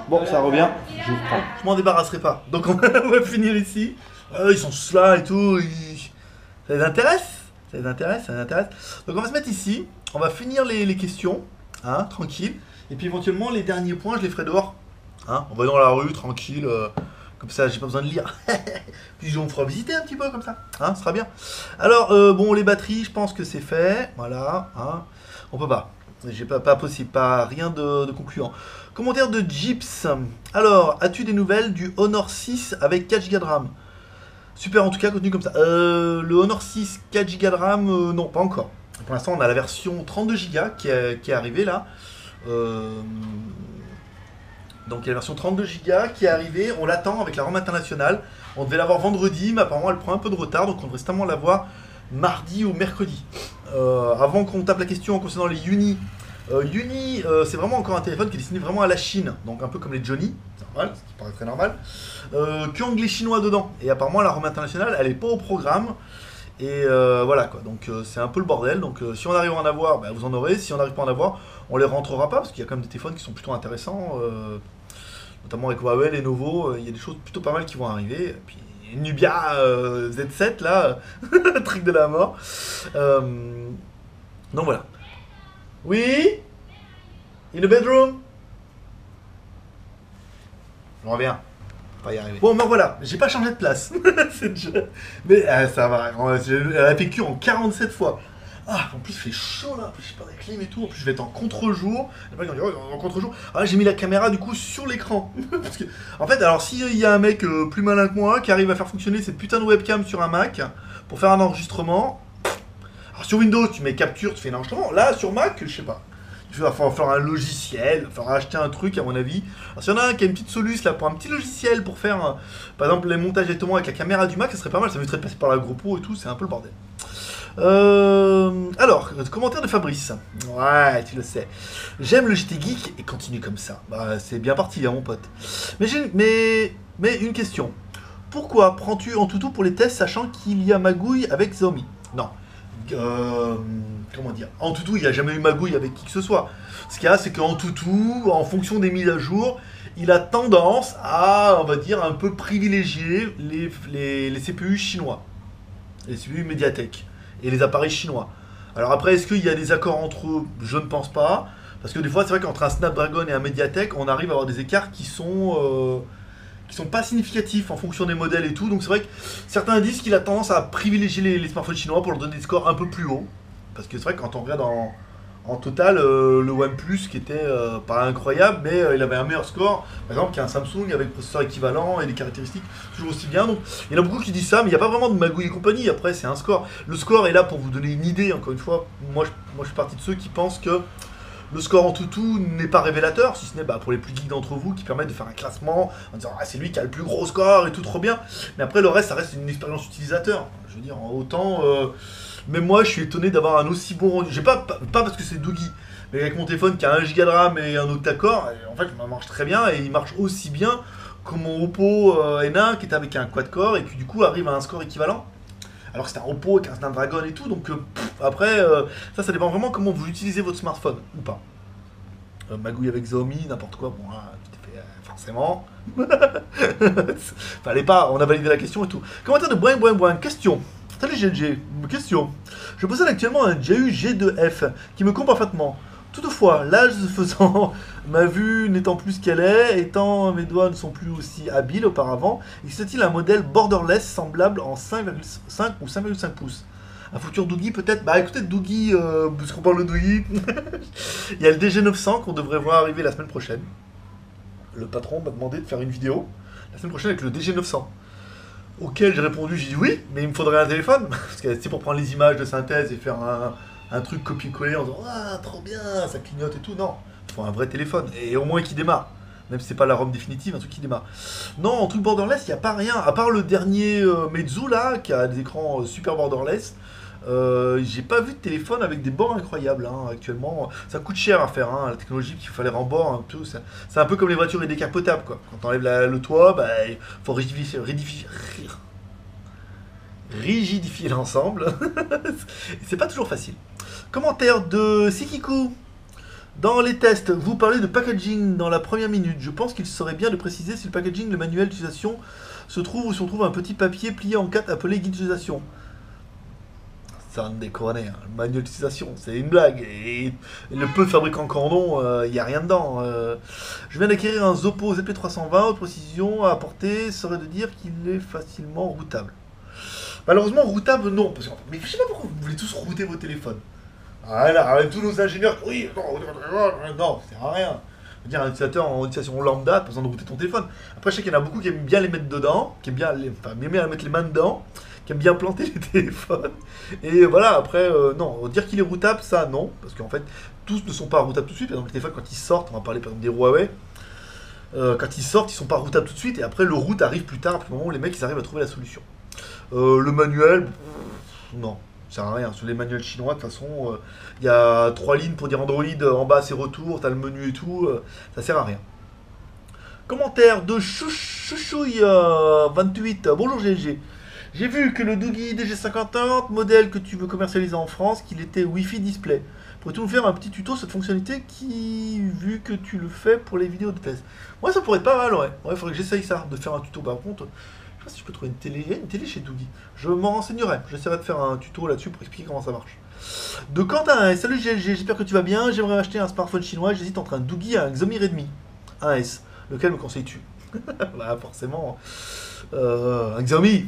bon ça revient, je vous prends. Je m'en débarrasserai pas. Donc on va finir ici. Ils sont tous là et tout. Ça les intéresse? Ça les intéresse? Ça les intéresse? Donc on va se mettre ici. On va finir les questions, hein, tranquille. Et puis éventuellement les derniers points je les ferai dehors. Hein, on va dans la rue, tranquille, comme ça, j'ai pas besoin de lire. Puis on fera visiter un petit peu comme ça, hein, ce sera bien. Alors, bon, les batteries, je pense que c'est fait, voilà, hein. On peut pas, j'ai pas possible, rien de concluant. Commentaire de Gyps. Alors, as-tu des nouvelles du Honor 6 avec 4 Go de RAM? Super, en tout cas, contenu comme ça. Le Honor 6 4 Go de RAM, non, pas encore. Pour l'instant, on a la version 32 Go qui est arrivée là. Donc il y a la version 32 Go qui est arrivée, on l'attend avec la ROM internationale. On devait l'avoir vendredi, mais apparemment elle prend un peu de retard, donc on devrait certainement l'avoir mardi ou mercredi. Avant qu'on tape la question concernant les Uni, c'est vraiment encore un téléphone qui est destiné vraiment à la Chine, donc un peu comme les Johnny, c'est normal, ce qui paraît très normal. Que anglais chinois dedans, et apparemment la ROM internationale elle est pas au programme. Et voilà quoi, donc c'est un peu le bordel. Donc si on arrive à en avoir, bah, vous en aurez. Si on n'arrive pas à en avoir, on les rentrera pas parce qu'il y a quand même des téléphones qui sont plutôt intéressants, notamment avec Huawei, Lenovo. Il y a des choses plutôt pas mal qui vont arriver. Et puis Nubia Z7 là, truc de la mort. Donc voilà. Oui, in the bedroom. Je reviens. Pas y arriver. Bon, ben voilà, j'ai pas changé de place. Mais ça va, elle a fait cure en 47 fois. Ah, en plus il fait chaud là, je sais pas, la clim et tout. En plus je vais être en contre-jour. En contre-jour. Ah, j'ai mis la caméra du coup sur l'écran. Parce que, en fait, alors s'il y a un mec plus malin que moi qui arrive à faire fonctionner cette putain de webcam sur un Mac pour faire un enregistrement. Alors sur Windows, tu mets capture, tu fais un enregistrement. Là, sur Mac, je sais pas. Il va falloir faire un logiciel, il va falloir acheter un truc à mon avis. Alors s'il y en a un qui a une petite solution là pour un petit logiciel pour faire par exemple les montages directement avec la caméra du Mac, ça serait pas mal, ça m'éviterait de passer par la GoPro et tout, c'est un peu le bordel. Alors, commentaire de Fabrice. Ouais, tu le sais. J'aime le JT Geek et continue comme ça. Bah, c'est bien parti, hein, mon pote. Mais une question. Pourquoi prends-tu Antutu pour les tests sachant qu'il y a magouille avec Xiaomi? Non. Comment dire, Antutu, il n'y a jamais eu magouille avec qui que ce soit. Ce qu'il y a, c'est qu'Antutu, en fonction des mises à jour, il a tendance à, on va dire, un peu privilégier les CPU chinois, les CPU Mediatek et les appareils chinois. Alors après, est-ce qu'il y a des accords entre eux? Je ne pense pas, parce que des fois, c'est vrai qu'entre un Snapdragon et un Mediatek, on arrive à avoir des écarts qui sont pas significatifs en fonction des modèles et tout. Donc c'est vrai que certains disent qu'il a tendance à privilégier les smartphones chinois pour leur donner des scores un peu plus hauts. Parce que c'est vrai que quand on regarde en total, le OnePlus qui était pas incroyable, mais il avait un meilleur score, par exemple, qu'un Samsung avec processeur équivalent et des caractéristiques toujours aussi bien. Donc il y en a beaucoup qui disent ça, mais il n'y a pas vraiment de magouille et compagnie. Après, c'est un score. Le score est là pour vous donner une idée. Encore une fois, moi je fais partie de ceux qui pensent que le score Antutu n'est pas révélateur, si ce n'est pour les plus geeks d'entre vous qui permettent de faire un classement en disant c'est lui qui a le plus gros score et tout trop bien. Mais après le reste, ça reste une expérience utilisateur. Je veux dire, autant. Même moi, je suis étonné d'avoir un aussi bon rendu. J'ai pas parce que c'est Doogie, mais avec mon téléphone qui a 1 Go de RAM et un octa-core, en fait, il marche très bien et il marche aussi bien que mon Oppo N1 qui est avec un quad-core et qui du coup arrive à un score équivalent. Alors que c'est un Oppo avec un Snapdragon et tout, donc après, ça dépend vraiment comment vous utilisez votre smartphone ou pas. Magouille avec Xiaomi, n'importe quoi, bon, là, tout à fait. forcément. Fallait pas, on a validé la question et tout. Commentaire de Boing. Question. Salut GLG, question. Je possède actuellement un JU G2F qui me compte parfaitement. Toutefois, l'âge faisant, ma vue n'étant plus ce qu'elle est, étant mes doigts ne sont plus aussi habiles auparavant, existe-t-il un modèle borderless semblable en 5,5 ou 5,5 pouces? Un futur Doogie peut-être? Bah écoutez Doogie, puisqu'on parle de Doogie, il y a le DG900 qu'on devrait voir arriver la semaine prochaine. Le patron m'a demandé de faire une vidéo la semaine prochaine avec le DG900. Auquel j'ai répondu, j'ai dit oui, mais il me faudrait un téléphone. Parce que c'est pour prendre les images de synthèse et faire un truc copier-coller en disant ah trop bien, ça clignote et tout. Non, il faut un vrai téléphone et au moins qui démarre. Même si c'est pas la ROM définitive, un truc qui démarre. Non, en truc borderless, il n'y a pas rien. À part le dernier Meizu là, qui a des écrans super borderless. J'ai pas vu de téléphone avec des bords incroyables hein, actuellement. Ça coûte cher à faire, hein, la technologie qu'il fallait rembord un peu. C'est un peu comme les voitures et décapotables quoi. Quand t'enlèves le toit, bah, il faut rigidifier l'ensemble. C'est pas toujours facile. Commentaire de Sikiku. Dans les tests, vous parlez de packaging dans la première minute. Je pense qu'il serait bien de préciser si le packaging, le manuel d'utilisation se trouve ou si on trouve un petit papier plié en 4 appelé guide d'utilisation. Ça ne déconne, hein. Le manuel d'utilisation, c'est une blague. Et le peu de fabricants cordon, il n'y a rien dedans. Je viens d'acquérir un Zoppo ZP320. Haute précision à apporter serait de dire qu'il est facilement routable. Malheureusement, routable, non. Parce que, mais je sais pas pourquoi vous voulez tous router vos téléphones. Voilà, avec tous nos ingénieurs, oui, non, ça sert à rien. Je veux dire, un utilisateur en utilisation lambda, pas besoin de router ton téléphone. Après, je sais qu'il y en a beaucoup qui aiment bien les mettre dedans, qui aiment bien, mettre les mains dedans, qui aiment bien planter les téléphones. Et voilà, après, non, dire qu'il est routable, ça, non. Parce qu'en fait, tous ne sont pas routables tout de suite. Par exemple, les téléphones, quand ils sortent, on va parler par exemple des Huawei, quand ils sortent, ils sont pas routables tout de suite. Et après, le route arrive plus tard, à le moment où les mecs, ils arrivent à trouver la solution. Le manuel, non. Ça sert à rien. Sur les manuels chinois, de toute façon, il y a 3 lignes pour dire Android, en bas c'est retour, t'as le menu et tout, ça sert à rien. Commentaire de Chouchouille 28. Bonjour GLG. J'ai vu que le Doogie DG50, modèle que tu veux commercialiser en France, qu'il était Wi-Fi display. Pourrais-tu nous faire un petit tuto sur cette fonctionnalité qui, vu que tu le fais pour les vidéos de test? Moi ça pourrait être pas mal, ouais. Ouais, faudrait que j'essaye ça, de faire un tuto. Par contre, je sais pas si je peux trouver une télé. Il y a une télé chez Doogie. Je m'en renseignerai. J'essaierai de faire un tuto là-dessus pour expliquer comment ça marche. De Quentin, salut GLG, j'espère que tu vas bien. J'aimerais acheter un smartphone chinois. J'hésite entre un Doogie et un Xiaomi Redmi 1S. Lequel me conseilles-tu? Bah forcément. Un Xiaomi.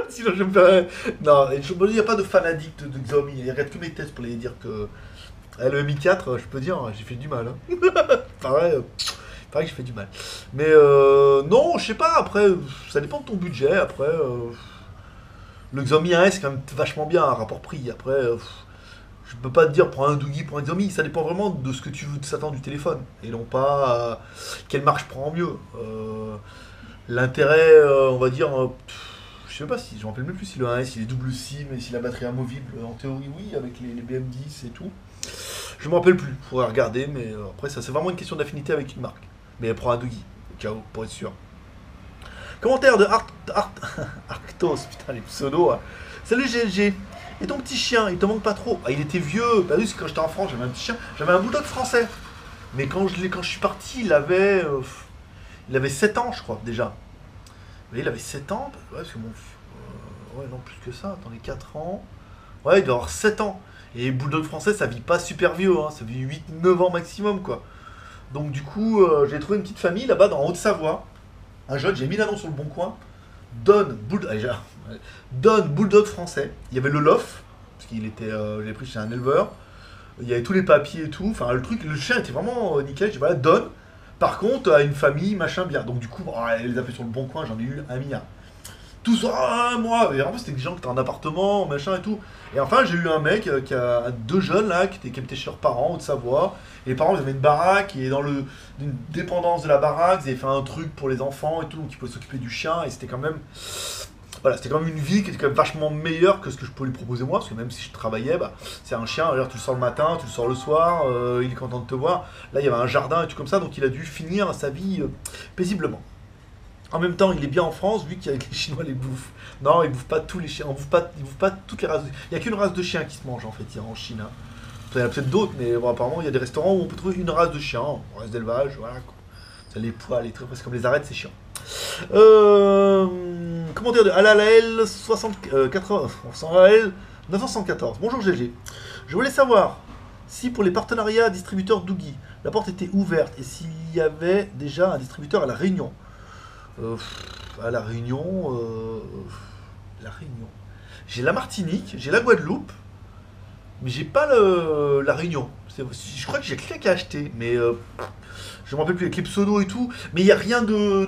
Sinon je me ferais. Non, il n'y a pas de fan addict de Xiaomi. Il regarde que mes tests pour les dire que. Le Mi 4, je peux dire, j'ai fait du mal. Hein. Pareil que j'ai fait du mal. Mais non, je sais pas, après, ça dépend de ton budget. Après, le Xiaomi 1S, c'est quand même vachement bien, un rapport prix. Après, je peux pas te dire pour un Doogie, pour un Xiaomi, ça dépend vraiment de ce que tu veux s'attendre du téléphone. Et non pas quelle marche prend mieux. L'intérêt, on va dire, je sais pas si, je me rappelle même plus si le 1S il est double SIM et si la batterie est amovible. En théorie, oui, avec les BM10 et tout. Je me rappelle plus, faudrait regarder, mais après, ça c'est vraiment une question d'affinité avec une marque. Mais elle prend un Doogie, ciao, pour être sûr. Commentaire de Arctos, putain les pseudos. Hein. Salut GLG. Et ton petit chien, il te manque pas trop? Ah, il était vieux. Bah oui, quand j'étais en France, j'avais un petit chien. J'avais un bulldog français. Mais quand je suis parti, il avait 7 ans, je crois, déjà. Mais il avait 7 ans. Ouais, parce que ouais, non, plus que ça. Attendez, 4 ans. Ouais, il doit avoir 7 ans. Et bulldog français, ça vit pas super vieux. Hein. Ça vit 8-9 ans maximum, quoi. Donc du coup, j'ai trouvé une petite famille là-bas dans Haute-Savoie. Un jeune, j'ai mis l'annonce sur le bon coin. Donne Bulldog français. Il y avait le lof, parce qu'il était, j'ai pris chez un éleveur. Il y avait tous les papiers et tout. Enfin, le chien était vraiment nickel. J'ai dit voilà, donne. Par contre, à une famille, machin bien. Donc du coup, elle les a fait sur le bon coin, j'en ai eu 1 milliard. Tous, moi. Et en fait, c'était des gens qui étaient en appartement, machin et tout. Et enfin, j'ai eu un mec qui a 2 jeunes là, qui étaient chez leurs parents, au de Savoie. Et les parents, ils avaient une baraque, et dans une dépendance de la baraque, ils avaient fait un truc pour les enfants et tout, donc ils pouvaient s'occuper du chien. Et c'était quand même. Voilà, c'était quand même une vie qui était quand même vachement meilleure que ce que je pouvais lui proposer moi, parce que même si je travaillais, bah, c'est un chien, alors tu le sors le matin, tu le sors le soir, il est content de te voir. Là, il y avait un jardin et tout comme ça, donc il a dû finir sa vie paisiblement. En même temps, il est bien en France, vu qu'il y a les Chinois les bouffent. Non, ils bouffent pas tous les chiens, ils bouffent pas toutes les races. Il n'y a qu'une race de chiens qui se mange en fait, en Chine. Hein. Il y en a peut-être d'autres, mais bon, apparemment, il y a des restaurants où on peut trouver une race de chiens, une race d'élevage, voilà quoi. les poils, les trucs, parce que comme les arêtes, c'est chiant. Commentaire de Alalael 914. Bonjour GG. Je voulais savoir si pour les partenariats distributeurs Doogie, la porte était ouverte et s'il y avait déjà un distributeur à La Réunion. À La Réunion, La Réunion. J'ai la Martinique, j'ai la Guadeloupe, mais j'ai pas La Réunion. Je crois que j'ai quelqu'un qui a acheté, mais je me rappelle plus avec les pseudos et tout. Mais il n'y a rien de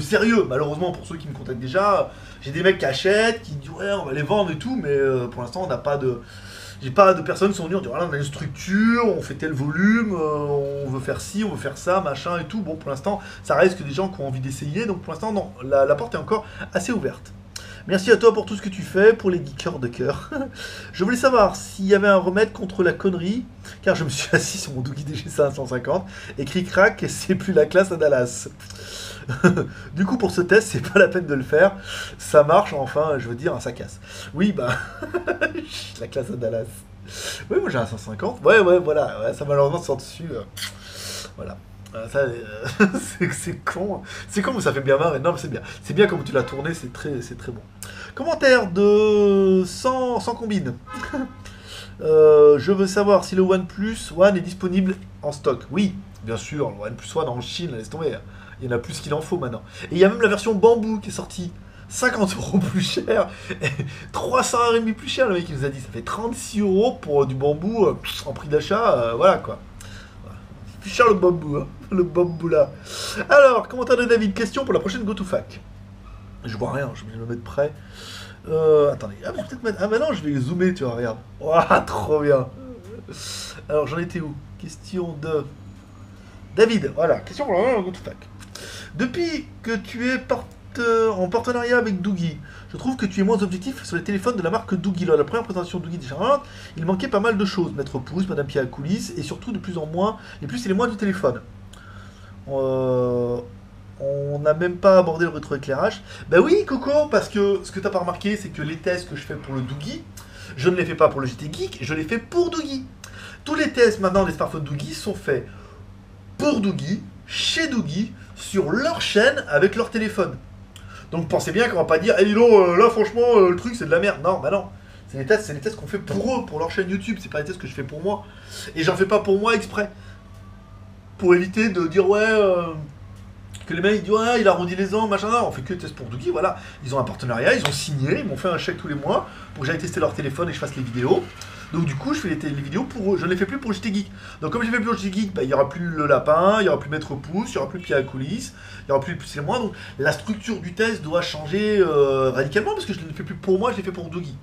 sérieux, malheureusement, pour ceux qui me contactent déjà. J'ai des mecs qui achètent, qui disent ouais, on va les vendre et tout, mais pour l'instant, on n'a pas de. J'ai pas de personnes qui sont venues en disant voilà, on a une structure, on fait tel volume, on veut faire ci, on veut faire ça, machin et tout. Bon, pour l'instant, ça reste que des gens qui ont envie d'essayer, donc pour l'instant, non, la porte est encore assez ouverte. Merci à toi pour tout ce que tu fais, pour les geekers de cœur. Je voulais savoir s'il y avait un remède contre la connerie, car je me suis assis sur mon Doogie DG550 et cric-crac, c'est plus la classe à Dallas. Du coup, pour ce test, c'est pas la peine de le faire. Ça marche, enfin, je veux dire, ça casse. Oui, bah, la classe à Dallas. Oui, moi j'ai un 150. Ouais, voilà. Ouais, ça malheureusement sort dessus. Voilà. Ça, c'est con. C'est con, mais ça fait bien marrer. Non, mais c'est bien. C'est bien comme tu l'as tourné, c'est très bon. Commentaire de 100 combines. Je veux savoir si le OnePlus One est disponible en stock. Oui, bien sûr, le OnePlus One en Chine, laisse tomber. Il y en a plus qu'il en faut maintenant. Et il y a même la version bambou qui est sortie. 50 € plus cher, 300 RMB plus cher, le mec qui nous a dit. Ça fait 36 € pour du bambou en prix d'achat. Voilà quoi. Plus cher le bambou, hein, le bambou là. Alors, commentaire de David, question pour la prochaine GoToFac. Je vois rien, je vais me mettre prêt. Attendez, je vais peut-être mettre. Ah, maintenant je vais zoomer, tu vois, regarde. Waouh, trop bien. Alors, j'en étais où? Question de David, voilà, question pour la GoToFac. Depuis que tu es en partenariat avec Doogie, je trouve que tu es moins objectif sur les téléphones de la marque Doogie. Lors de la première présentation Doogie des Charentes, il manquait pas mal de choses. Maître Pouce, Madame Pierre à coulisses, et surtout de plus en moins, les plus et les moins du téléphone. On n'a même pas abordé le rétroéclairage. Bah oui, Coco, parce que ce que t'as pas remarqué, c'est que les tests que je fais pour le Doogie, je ne les fais pas pour le GT Geek, je les fais pour Doogie. Tous les tests maintenant des smartphones Doogie sont faits pour Doogie, chez Doogie, sur leur chaîne avec leur téléphone. Donc pensez bien qu'on va pas dire, eh dis donc, là franchement, le truc c'est de la merde. Non, bah non. C'est les tests qu'on fait pour eux, pour leur chaîne YouTube. C'est pas les tests que je fais pour moi. Et j'en fais pas pour moi exprès. Pour éviter de dire, ouais, que les mecs disent, ouais, il a arrondi les ans, machin. Non, on fait que des tests pour Doogie, voilà. Ils ont un partenariat, ils ont signé, ils m'ont fait un chèque tous les mois pour que j'aille tester leur téléphone et que je fasse les vidéos. Donc du coup, je fais les vidéos pour eux. Je ne les fais plus pour JT Geek. Donc comme je ne les fais plus pour JT Geek, bah, il n'y aura plus le lapin, il n'y aura plus Maître Pouce, il n'y aura plus Pierre à coulisses, il n'y aura plus les moins. Donc la structure du test doit changer radicalement parce que je ne les fais plus pour moi, je les fais pour Doogie.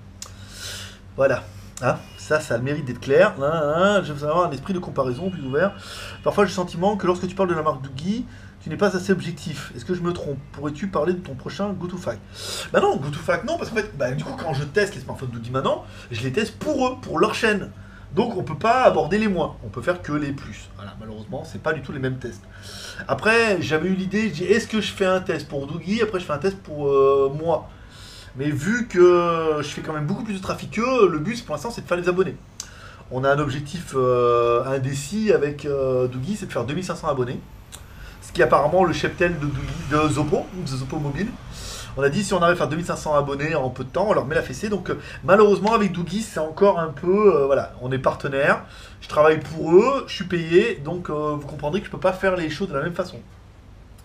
Voilà. Hein, ça a le mérite d'être clair. Je veux avoir un esprit de comparaison plus ouvert. Parfois, j'ai le sentiment que lorsque tu parles de la marque Doogie, tu n'es pas assez objectif. Est-ce que je me trompe? Pourrais-tu parler de ton prochain GoToFac? Bah non, GoToFac non, parce qu'en fait, bah, du coup, quand je teste les smartphones Doogie maintenant, je les teste pour eux, pour leur chaîne. Donc on peut pas aborder les moins, on peut faire que les plus. Voilà, malheureusement, c'est pas du tout les mêmes tests. Après, j'avais eu l'idée, je dis, est-ce que je fais un test pour Doogie, après je fais un test pour moi. Mais vu que je fais quand même beaucoup plus de trafic qu'eux, le but pour l'instant c'est de faire les abonnés. On a un objectif indécis avec Doogie, c'est de faire 2500 abonnés. Ce qui est apparemment le cheptel de Zopo Mobile. On a dit si on arrive à faire 2500 abonnés en peu de temps, on leur met la fessée. Donc malheureusement avec Doogie c'est encore un peu, voilà, on est partenaire, je travaille pour eux, je suis payé, donc vous comprendrez que je peux pas faire les choses de la même façon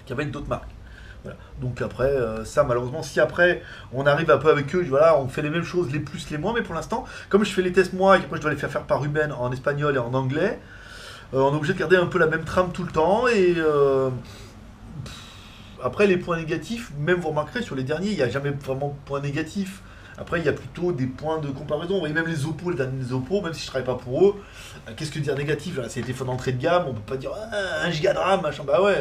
qu'avec d'autres marques. Voilà. Donc après, ça malheureusement, si après on arrive un peu avec eux, voilà, on fait les mêmes choses, les plus, les moins, mais pour l'instant, comme je fais les tests moi et qu'après je dois les faire par Ruben en espagnol et en anglais, on est obligé de garder un peu la même trame tout le temps et après les points négatifs, même vous remarquerez sur les derniers, il n'y a jamais vraiment de points négatifs. Après il y a plutôt des points de comparaison. Vous voyez même les Oppo, les derniers Oppo, même si je travaille pas pour eux, qu'est-ce que dire négatif là? C'est les téléphones d'entrée de gamme, on peut pas dire 1 giga de RAM, machin, bah ouais,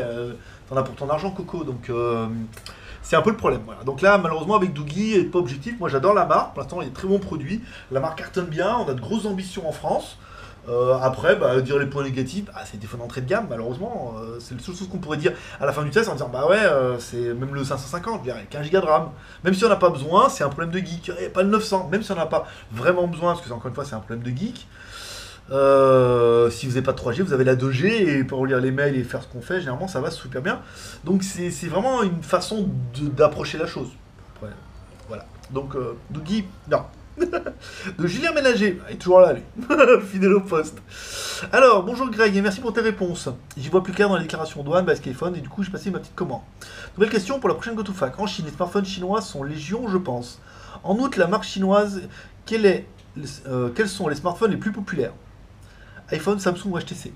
t'en as pour ton argent Coco, donc c'est un peu le problème. Voilà. Donc là malheureusement avec Doogie, et pas objectif, moi j'adore la marque, pour l'instant il y a de très bons produits, la marque cartonne bien, on a de grosses ambitions en France. Après, bah, dire les points négatifs, bah, c'est des téléphones d'entrée de gamme, malheureusement. C'est la seule chose qu'on pourrait dire à la fin du test en disant, bah ouais, c'est même le 550, je veux dire, avec 1 giga de RAM. Même si on n'a pas besoin, c'est un problème de geek. Et pas le 900, même si on n'a pas vraiment besoin, parce que encore une fois, c'est un problème de geek. Si vous n'avez pas de 3G, vous avez la 2G et pour lire les mails et faire ce qu'on fait, généralement ça va super bien. Donc c'est vraiment une façon d'approcher la chose. Après, voilà. Donc Dougie, non. De Julien Ménager, il est toujours là lui, fidèle au poste. Alors, bonjour Greg et merci pour tes réponses. J'y vois plus clair dans les déclarations douane, basque iPhone et du coup j'ai passé ma petite commande. Nouvelle question pour la prochaine GoToFac. En Chine, les smartphones chinois sont légion, je pense. En outre, la marque chinoise, quels sont les smartphones les plus populaires? iPhone, Samsung ou HTC.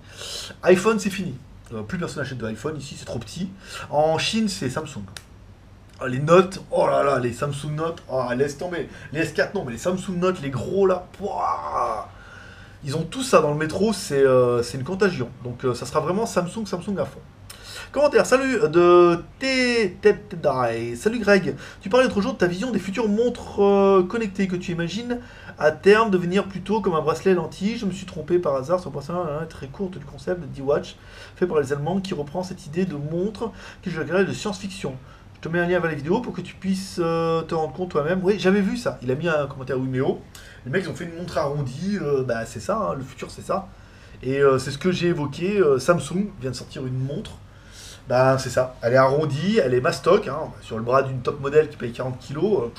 iPhone, c'est fini. Plus personne n'achète de iPhone ici, c'est trop petit. En Chine, c'est Samsung. Les Notes, oh là là, les Samsung Note, oh, laisse tomber. Les S4, non, mais les Samsung Note, les gros là, pouah, ils ont tout ça dans le métro, c'est une contagion. Donc ça sera vraiment Samsung à fond. Commentaire, salut de T. Salut Greg, tu parlais l'autre jour de ta vision des futures montres connectées que tu imagines à terme devenir plutôt comme un bracelet lentille. Je me suis trompé par hasard sur le très courte du concept de D-Watch fait par les Allemands qui reprend cette idée de montre que je dirais de science-fiction. Je te mets un lien vers la vidéo pour que tu puisses te rendre compte toi-même. Oui, j'avais vu ça. Il a mis un commentaire Wimeo. Les mecs ils ont fait une montre arrondie. Bah c'est ça, hein, le futur c'est ça. Et c'est ce que j'ai évoqué. Samsung vient de sortir une montre. Bah c'est ça. Elle est arrondie, elle est mastoc, hein, sur le bras d'une top modèle qui paye 40 kilos.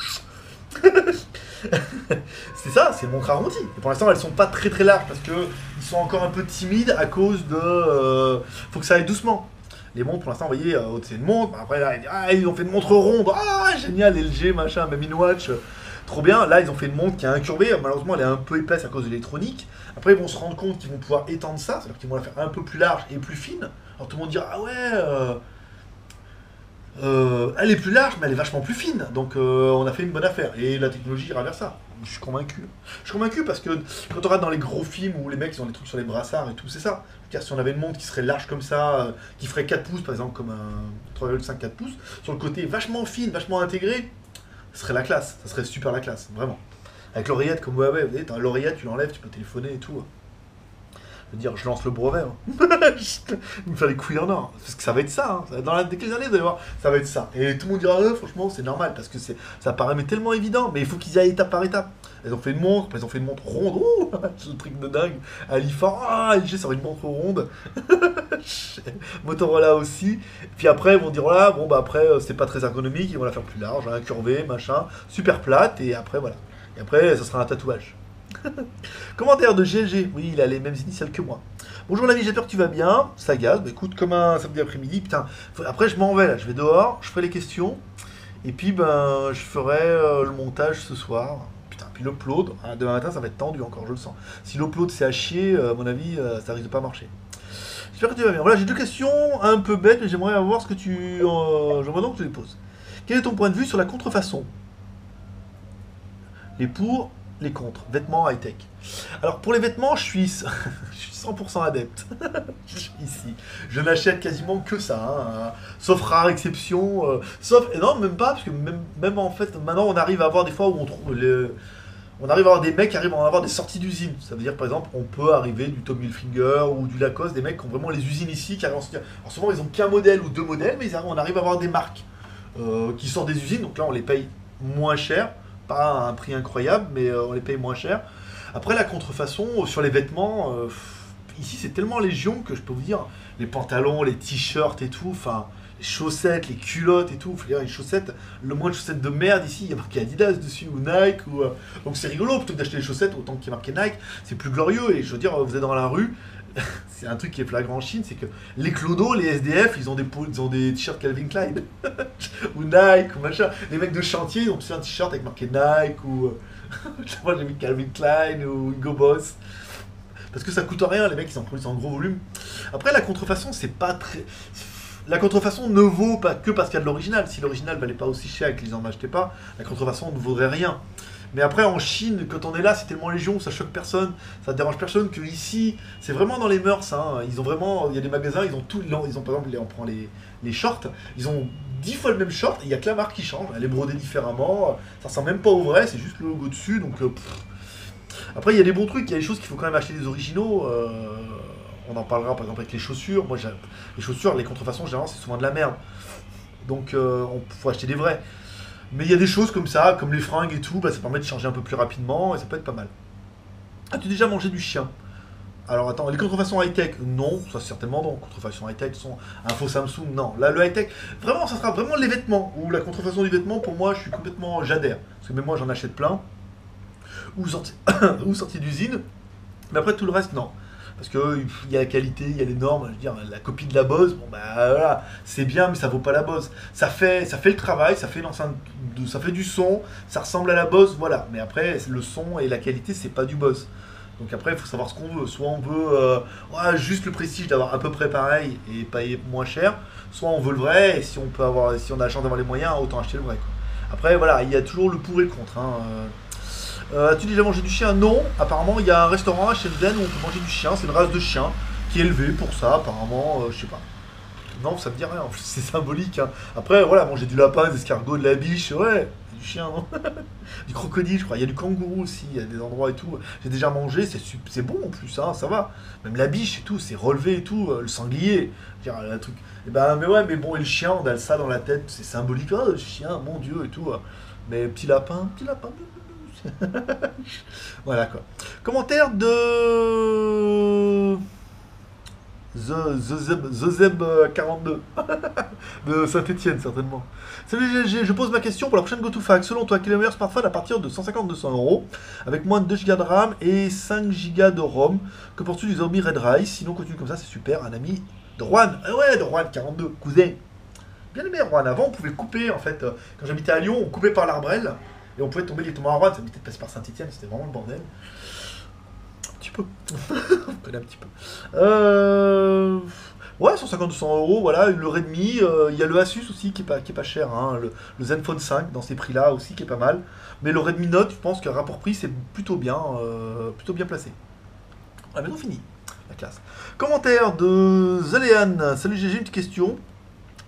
C'est ça, c'est une montre arrondie. Et pour l'instant elles sont pas très très larges parce que ils sont encore un peu timides à cause de. Faut que ça aille doucement. Les montres, pour l'instant, vous voyez, c'est une montre. Après, là, ils ont fait une montre ronde. Ah, génial, LG, machin, même InWatch. Trop bien. Là, ils ont fait une montre qui est incurvée. Malheureusement, elle est un peu épaisse à cause de l'électronique. Après, ils vont se rendre compte qu'ils vont pouvoir étendre ça. C'est-à-dire qu'ils vont la faire un peu plus large et plus fine. Alors, tout le monde dira, ah ouais, elle est plus large, mais elle est vachement plus fine. Donc, on a fait une bonne affaire. Et la technologie ira vers ça. Je suis convaincu. Je suis convaincu parce que quand on regarde dans les gros films où les mecs ils ont des trucs sur les brassards et tout, c'est ça. Car si on avait une montre qui serait large comme ça, qui ferait 4 pouces par exemple, comme un 3,5-4 pouces, sur le côté vachement fine, vachement intégré, ce serait la classe. Ça serait super la classe, vraiment. Avec l'oreillette comme Huawei, vous voyez, t'as l'oreillette, tu l'enlèves, tu peux téléphoner et tout. Je veux dire, je lance le brevet. Hein. Il me fait les couilles en or. Parce que ça va être ça. Hein. Dans quelques années, vous allez voir, ça va être ça. Et tout le monde dira, franchement, c'est normal. Parce que ça paraît mais tellement évident. Mais il faut qu'ils y aillent étape par étape. Ils ont fait une montre, ils ont fait une montre ronde. Ouh, c'est le truc de dingue. Alifa, LG sort une montre ronde. Motorola aussi. Puis après, ils vont dire, voilà, bon, bah après, c'est pas très ergonomique. Ils vont la faire plus large, incurvée, machin. Super plate. Et après, voilà. Et après, ça sera un tatouage. Commentaire de GLG, oui, il a les mêmes initiales que moi. Bonjour l'ami, j'espère que tu vas bien. Ça gaz, bah écoute, comme un samedi après-midi, putain. Après, je m'en vais là, je vais dehors, je ferai les questions. Et puis, ben, je ferai le montage ce soir. Putain, puis l'upload, hein, demain matin, ça va être tendu encore, je le sens. Si l'upload c'est à chier, à mon avis, ça risque de pas marcher. J'espère que tu vas bien. Voilà, j'ai deux questions un peu bêtes, mais j'aimerais avoir ce que tu. J'aimerais donc que tu les poses. Quel est ton point de vue sur la contrefaçon? Les pour, les contre, vêtements high-tech. Alors pour les vêtements, je suis 100% adepte. Ici, je n'achète quasiment que ça, hein, sauf rare exception, sauf, et non même pas, parce que même en fait, maintenant on arrive à avoir des fois où on trouve on arrive à avoir des mecs qui arrivent à en avoir des sorties d'usine. Ça veut dire par exemple, on peut arriver du Tommy Hilfiger ou du Lacoste, des mecs qui ont vraiment les usines ici, qui arrivent en. Alors souvent ils ont qu'un modèle ou deux modèles, mais on arrive à avoir des marques qui sortent des usines, donc là on les paye moins cher. Pas à un prix incroyable, mais on les paye moins cher. Après, la contrefaçon, sur les vêtements, ici c'est tellement légion que je peux vous dire, les pantalons, les t-shirts et tout, enfin, les chaussettes, les culottes et tout, faut dire, les chaussettes, le moins de chaussettes de merde ici, il y a marqué Adidas dessus, ou Nike, ou, donc c'est rigolo, plutôt que d'acheter les chaussettes, autant qu'il y ait marqué Nike, c'est plus glorieux, et je veux dire, vous êtes dans la rue, c'est un truc qui est flagrant en Chine, c'est que les clodos, les SDF, ils ont des t-shirts Calvin Klein, ou Nike, ou machin. Les mecs de chantier, ils ont tous un t-shirt avec marqué Nike, ou moi j'ai mis Calvin Klein, ou Hugo Boss. Parce que ça coûte rien, les mecs ils en produisent en gros volume. Après la contrefaçon, c'est pas très. La contrefaçon ne vaut pas que parce qu'il y a de l'original. Si l'original valait pas aussi cher et qu'ils n'en achetaient pas, la contrefaçon ne vaudrait rien. Mais après, en Chine, quand on est là, c'est tellement légion, ça choque personne, ça dérange personne, que ici, c'est vraiment dans les mœurs. Hein. Ils ont vraiment, il y a des magasins, ils ont tout, ils ont par exemple, on prend les shorts, ils ont 10 fois le même short, il n'y a que la marque qui change, elle est brodée différemment, ça ressemble même pas au vrai, c'est juste le logo dessus, donc. Après, il y a des bons trucs, il y a des choses qu'il faut quand même acheter des originaux. On en parlera par exemple avec les chaussures. Moi, les chaussures, les contrefaçons, généralement, c'est souvent de la merde. Donc, on faut acheter des vrais. Mais il y a des choses comme ça, comme les fringues et tout, bah, ça permet de changer un peu plus rapidement et ça peut être pas mal. As-tu déjà mangé du chien? Alors attends, les contrefaçons high-tech, non, ça certainement non. Contrefaçons high-tech sont un faux Samsung, non. Là, le high-tech, vraiment, ça sera vraiment les vêtements. Ou la contrefaçon du vêtement, pour moi, je suis complètement, j'adhère. Parce que même moi, j'en achète plein. Ou sorti, ou sorti d'usine. Mais après, tout le reste, non. Parce que il y a la qualité, il y a les normes. Je veux dire, la copie de la Bose, bon bah voilà, c'est bien, mais ça vaut pas la Bose. Ça fait le travail, ça fait l'enceinte, ça fait du son, ça ressemble à la Bose, voilà. Mais après, le son et la qualité, c'est pas du Bose. Donc après, il faut savoir ce qu'on veut. Soit on veut ouais, juste le prestige d'avoir à peu près pareil et payer moins cher, soit on veut le vrai, et si on peut avoir, si on a la chance d'avoir les moyens, autant acheter le vrai, quoi. Après, voilà, il y a toujours le pour et le contre, hein. As-tu déjà mangé du chien? Non. Apparemment, il y a un restaurant à Shenzhen où on peut manger du chien. C'est une race de chien qui est élevée pour ça, apparemment, je sais pas. Non, ça me dit rien, en plus, c'est symbolique, hein. Après, voilà, manger du lapin, des escargots, de la biche, ouais, du chien, non. Du crocodile, je crois. Il y a du kangourou aussi, il y a des endroits et tout. J'ai déjà mangé, c'est bon en plus, hein, ça va. Même la biche et tout, c'est relevé et tout, le sanglier, je veux dire, le truc. Et ben, mais ouais, mais bon, et le chien, on a ça dans la tête, c'est symbolique, oh, le chien, mon Dieu et tout. Mais petit lapin. Voilà quoi. Commentaire de The Zeb 42 de Saint-Etienne certainement. Salut GG, je pose ma question pour la prochaine GoToFac. Selon toi, quel est le meilleur smartphone à partir de 150-200 euros avec moins de 2 Go de RAM et 5 Go de ROM? Que penses-tu du Xiaomi Red Rise? Sinon continue comme ça, c'est super. Un ami de Juan. Ah ouais, de Juan 42, cousin. Bien aimé Juan. Avant on pouvait couper en fait. Quand j'habitais à Lyon, on coupait par l'Arbrelle. Et on pouvait tomber directement à Rouen, ça m'était de passer par Saint-Etienne, c'était vraiment le bordel. Un petit peu. On connaît un petit peu. Ouais, 150-200 euros, voilà, le Redmi. Il y a le Asus aussi qui est pas cher, hein, le Zenfone 5 dans ces prix-là aussi qui est pas mal. Mais le Redmi Note, je pense qu'un rapport prix, c'est plutôt bien placé. Ah, mais non, fini. La classe. Commentaire de Zaléane. Salut GG, une petite question.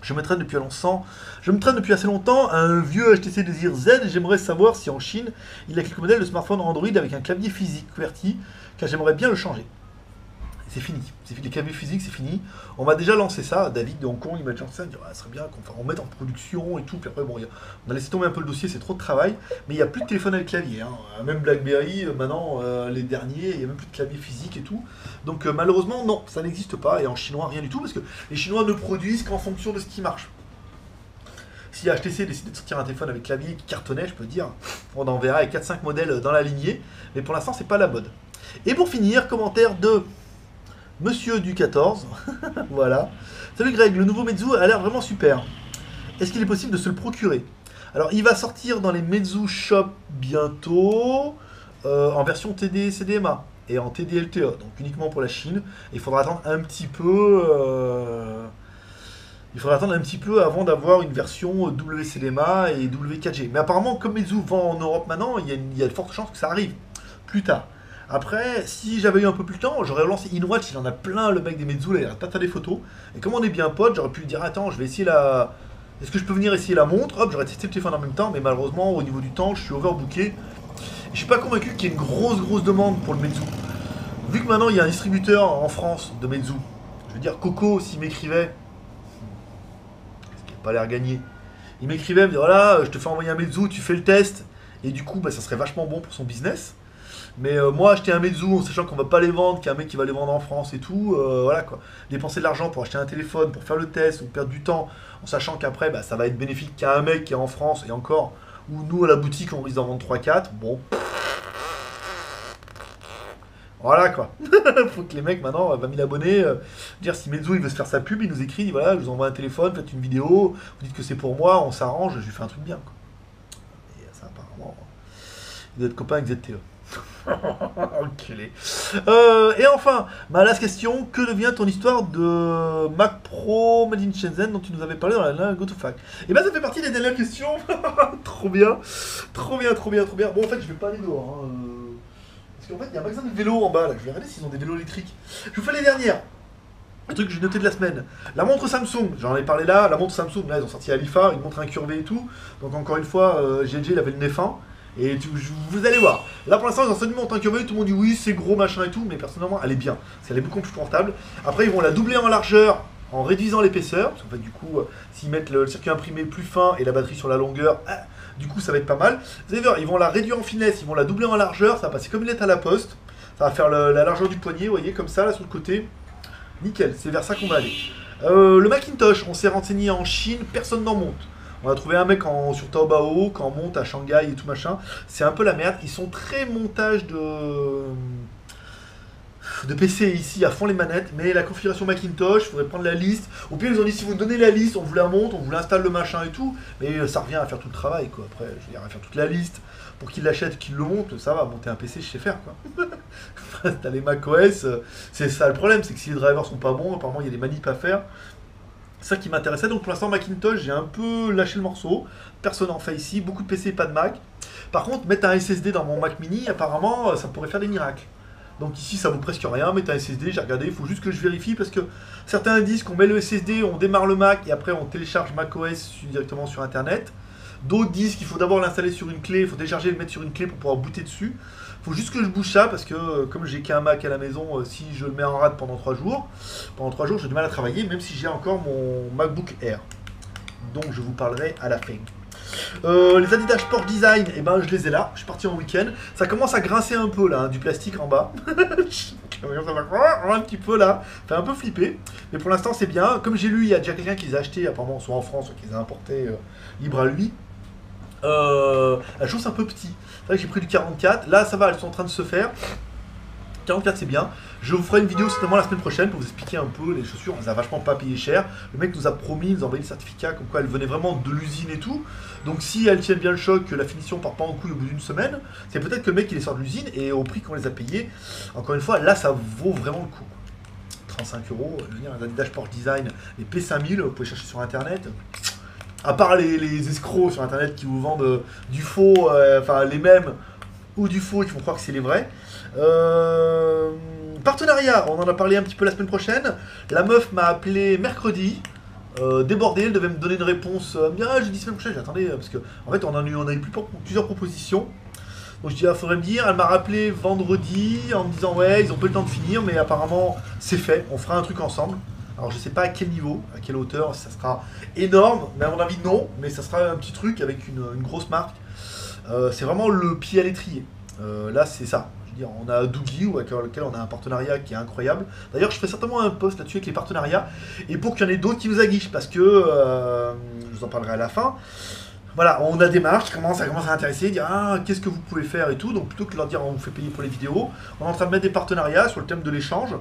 Je me traîne depuis assez longtemps un vieux HTC Desire Z et j'aimerais savoir si en Chine il y a quelques modèles de smartphone Android avec un clavier physique QWERTY car j'aimerais bien le changer. C'est fini. Les claviers physiques, c'est fini. On m'a déjà lancé ça. David de Hong Kong, il m'a déjà lancé ça. Il me dit, ah, ça serait bien qu'on mette en production et tout. Puis après, bon, on a laissé tomber un peu le dossier, c'est trop de travail. Mais il n'y a plus de téléphone avec clavier, hein. Même BlackBerry, maintenant, les derniers, il n'y a même plus de clavier physique et tout. Donc malheureusement, non, ça n'existe pas. Et en chinois, rien du tout. Parce que les Chinois ne produisent qu'en fonction de ce qui marche. Si HTC décide de sortir un téléphone avec clavier qui cartonnait, je peux dire, on en verra avec 4-5 modèles dans la lignée. Mais pour l'instant, c'est pas la mode. Et pour finir, commentaire de Monsieur du 14, voilà. Salut Greg, le nouveau Meizu a l'air vraiment super. Est-ce qu'il est possible de se le procurer? Alors, il va sortir dans les Meizu Shop bientôt, en version TD CDMA et en TD LTE, donc uniquement pour la Chine. Il faudra attendre un petit peu. Il faudra attendre un petit peu avant d'avoir une version WCDMA et W4G. Mais apparemment, comme Meizu vend en Europe maintenant, il y a de fortes chances que ça arrive plus tard. Après, si j'avais eu un peu plus de temps, j'aurais relancé InWatch, il en a plein, le mec des Meizu, là, il arrête pas de faire des photos. Et comme on est bien potes, j'aurais pu lui dire, attends, je vais essayer la... Est-ce que je peux venir essayer la montre? Hop, j'aurais testé le téléphone en même temps, mais malheureusement, au niveau du temps, je suis overbooké. Et je suis pas convaincu qu'il y ait une grosse demande pour le Meizu. Vu que maintenant, il y a un distributeur en France de Meizu, je veux dire, Coco, s'il m'écrivait, ce qui n'a pas l'air gagné, il m'écrivait, il me dit, voilà, je te fais envoyer un Meizu, tu fais le test, et du coup, bah, ça serait vachement bon pour son business. Mais moi, acheter un Meizu en sachant qu'on va pas les vendre, qu'il y a un mec qui va les vendre en France et tout, voilà quoi. Dépenser de l'argent pour acheter un téléphone, pour faire le test, ou perdre du temps, en sachant qu'après, bah, ça va être bénéfique qu'à un mec qui est en France, et encore, ou nous à la boutique, on risque d'en vendre 3-4, bon. Voilà quoi. Faut que les mecs maintenant, 20 000 abonnés, dire si Meizu il veut se faire sa pub, il nous écrit, voilà, je vous envoie un téléphone, faites une vidéo, vous dites que c'est pour moi, on s'arrange, je lui fais un truc bien quoi. Et ça apparemment, il doit être copain avec ZTE. Enculé. Et enfin, ma last question, que devient ton histoire de Mac Pro Made in Shenzhen dont tu nous avais parlé dans la GoToFac? Et ben ça fait partie des dernières questions. Trop bien. Bon en fait je vais pas aller dehors, hein. Parce qu'en fait il y a un magasin de vélos en bas là. Je vais regarder s'ils ont des vélos électriques. Je vous fais les dernières. Le truc que j'ai noté de la semaine. La montre Samsung, j'en ai parlé là. La montre Samsung, là ils ont sorti à l'IFA, une montre incurvée et tout. Donc encore une fois, GLG il avait le nez fin. Et vous allez voir. Là pour l'instant ils ont seulement montre incurvée, tout le monde dit oui c'est gros machin et tout, mais personnellement elle est bien. Parce qu'elle est beaucoup plus confortable. Après ils vont la doubler en largeur en réduisant l'épaisseur. Parce qu'en fait du coup, s'ils mettent le circuit imprimé plus fin et la batterie sur la longueur, du coup ça va être pas mal. Vous allez voir, ils vont la réduire en finesse, ils vont la doubler en largeur, ça va passer comme une lettre à la poste. Ça va faire la largeur du poignet, vous voyez, comme ça, là, sur le côté. Nickel, c'est vers ça qu'on va aller. Le Macintosh, on s'est renseigné en Chine, personne n'en monte. On a trouvé un mec sur Taobao, qui en monte à Shanghai et tout machin. C'est un peu la merde. Ils sont très montage de PC ici, à fond les manettes. Mais la configuration Macintosh, il faudrait prendre la liste. Au pire, ils ont dit si vous donnez la liste, on vous la monte, on vous l'installe le machin et tout. Mais ça revient à faire tout le travail, quoi. Après, je veux dire, à faire toute la liste. Pour qu'ils l'achètent, qu'ils le montent, ça va, monter un PC, je sais faire, quoi. Installer macOS, c'est ça le problème, c'est que si les drivers sont pas bons, apparemment il y a des manips à faire. C'est ça qui m'intéressait. Donc pour l'instant, Macintosh, j'ai un peu lâché le morceau. Personne n'en fait ici, beaucoup de PC et pas de Mac. Par contre, mettre un SSD dans mon Mac mini, apparemment, ça pourrait faire des miracles. Donc ici, ça vaut presque rien, mettre un SSD, j'ai regardé, il faut juste que je vérifie parce que certains disent qu'on met le SSD, on démarre le Mac et après on télécharge macOS directement sur Internet. D'autres disent qu'il faut d'abord l'installer sur une clé, il faut télécharger et le mettre sur une clé pour pouvoir booter dessus. Il faut juste que je bouge ça parce que comme j'ai qu'un Mac à la maison, si je le mets en rade pendant 3 jours, j'ai du mal à travailler, même si j'ai encore mon MacBook Air. Donc je vous parlerai à la fin. Les Adidas Sport Design, eh ben, je les ai là, je suis parti en week-end. Ça commence à grincer un peu là, hein, du plastique en bas. Ça va un petit peu là, fait un peu flipper. Mais pour l'instant c'est bien. Comme j'ai lu, il y a déjà quelqu'un qui les a achetés, apparemment soit en France, soit qui les a importés libre à lui. La chose c'est un peu petit. C'est vrai que j'ai pris du 44. Là ça va, elles sont en train de se faire. 44 c'est bien. Je vous ferai une vidéo certainement la semaine prochaine pour vous expliquer un peu les chaussures. On les a vachement pas payé cher. Le mec nous a promis, il nous a envoyé le certificat comme quoi elles venaient vraiment de l'usine et tout. Donc si elles tiennent bien le choc, que la finition part pas en couille au bout d'une semaine, c'est peut-être que le mec il les sort de l'usine et au prix qu'on les a payés. Encore une fois, là ça vaut vraiment le coup. 35 €, je veux dire, un Adidas Sport Design, les P5000, vous pouvez chercher sur internet. À part les escrocs sur internet qui vous vendent du faux, enfin les mêmes ou du faux et qui font croire que c'est les vrais. Partenariat, on en a parlé un petit peu la semaine prochaine. La meuf m'a appelé mercredi, débordée, elle devait me donner une réponse. Ah, j'ai dit semaine prochaine, j'attendais, parce que en fait on a eu plusieurs propositions. Donc je dis, ah, faudrait me dire, elle m'a rappelé vendredi en me disant ouais, ils ont pas le temps de finir, mais apparemment c'est fait, on fera un truc ensemble. Alors je sais pas à quel niveau, à quelle hauteur, ça sera énorme, mais à mon avis non, mais ça sera un petit truc avec une grosse marque. C'est vraiment le pied à l'étrier. Là c'est ça. Je veux dire, on a Doogie avec lequel on a un partenariat qui est incroyable. D'ailleurs je ferai certainement un post là-dessus avec les partenariats, et pour qu'il y en ait d'autres qui nous aguichent, parce que je vous en parlerai à la fin. Voilà, on a des marques qui commencent à intéresser, dire ah, qu'est-ce que vous pouvez faire et tout. Donc plutôt que de leur dire on vous fait payer pour les vidéos, on est en train de mettre des partenariats sur le thème de l'échange.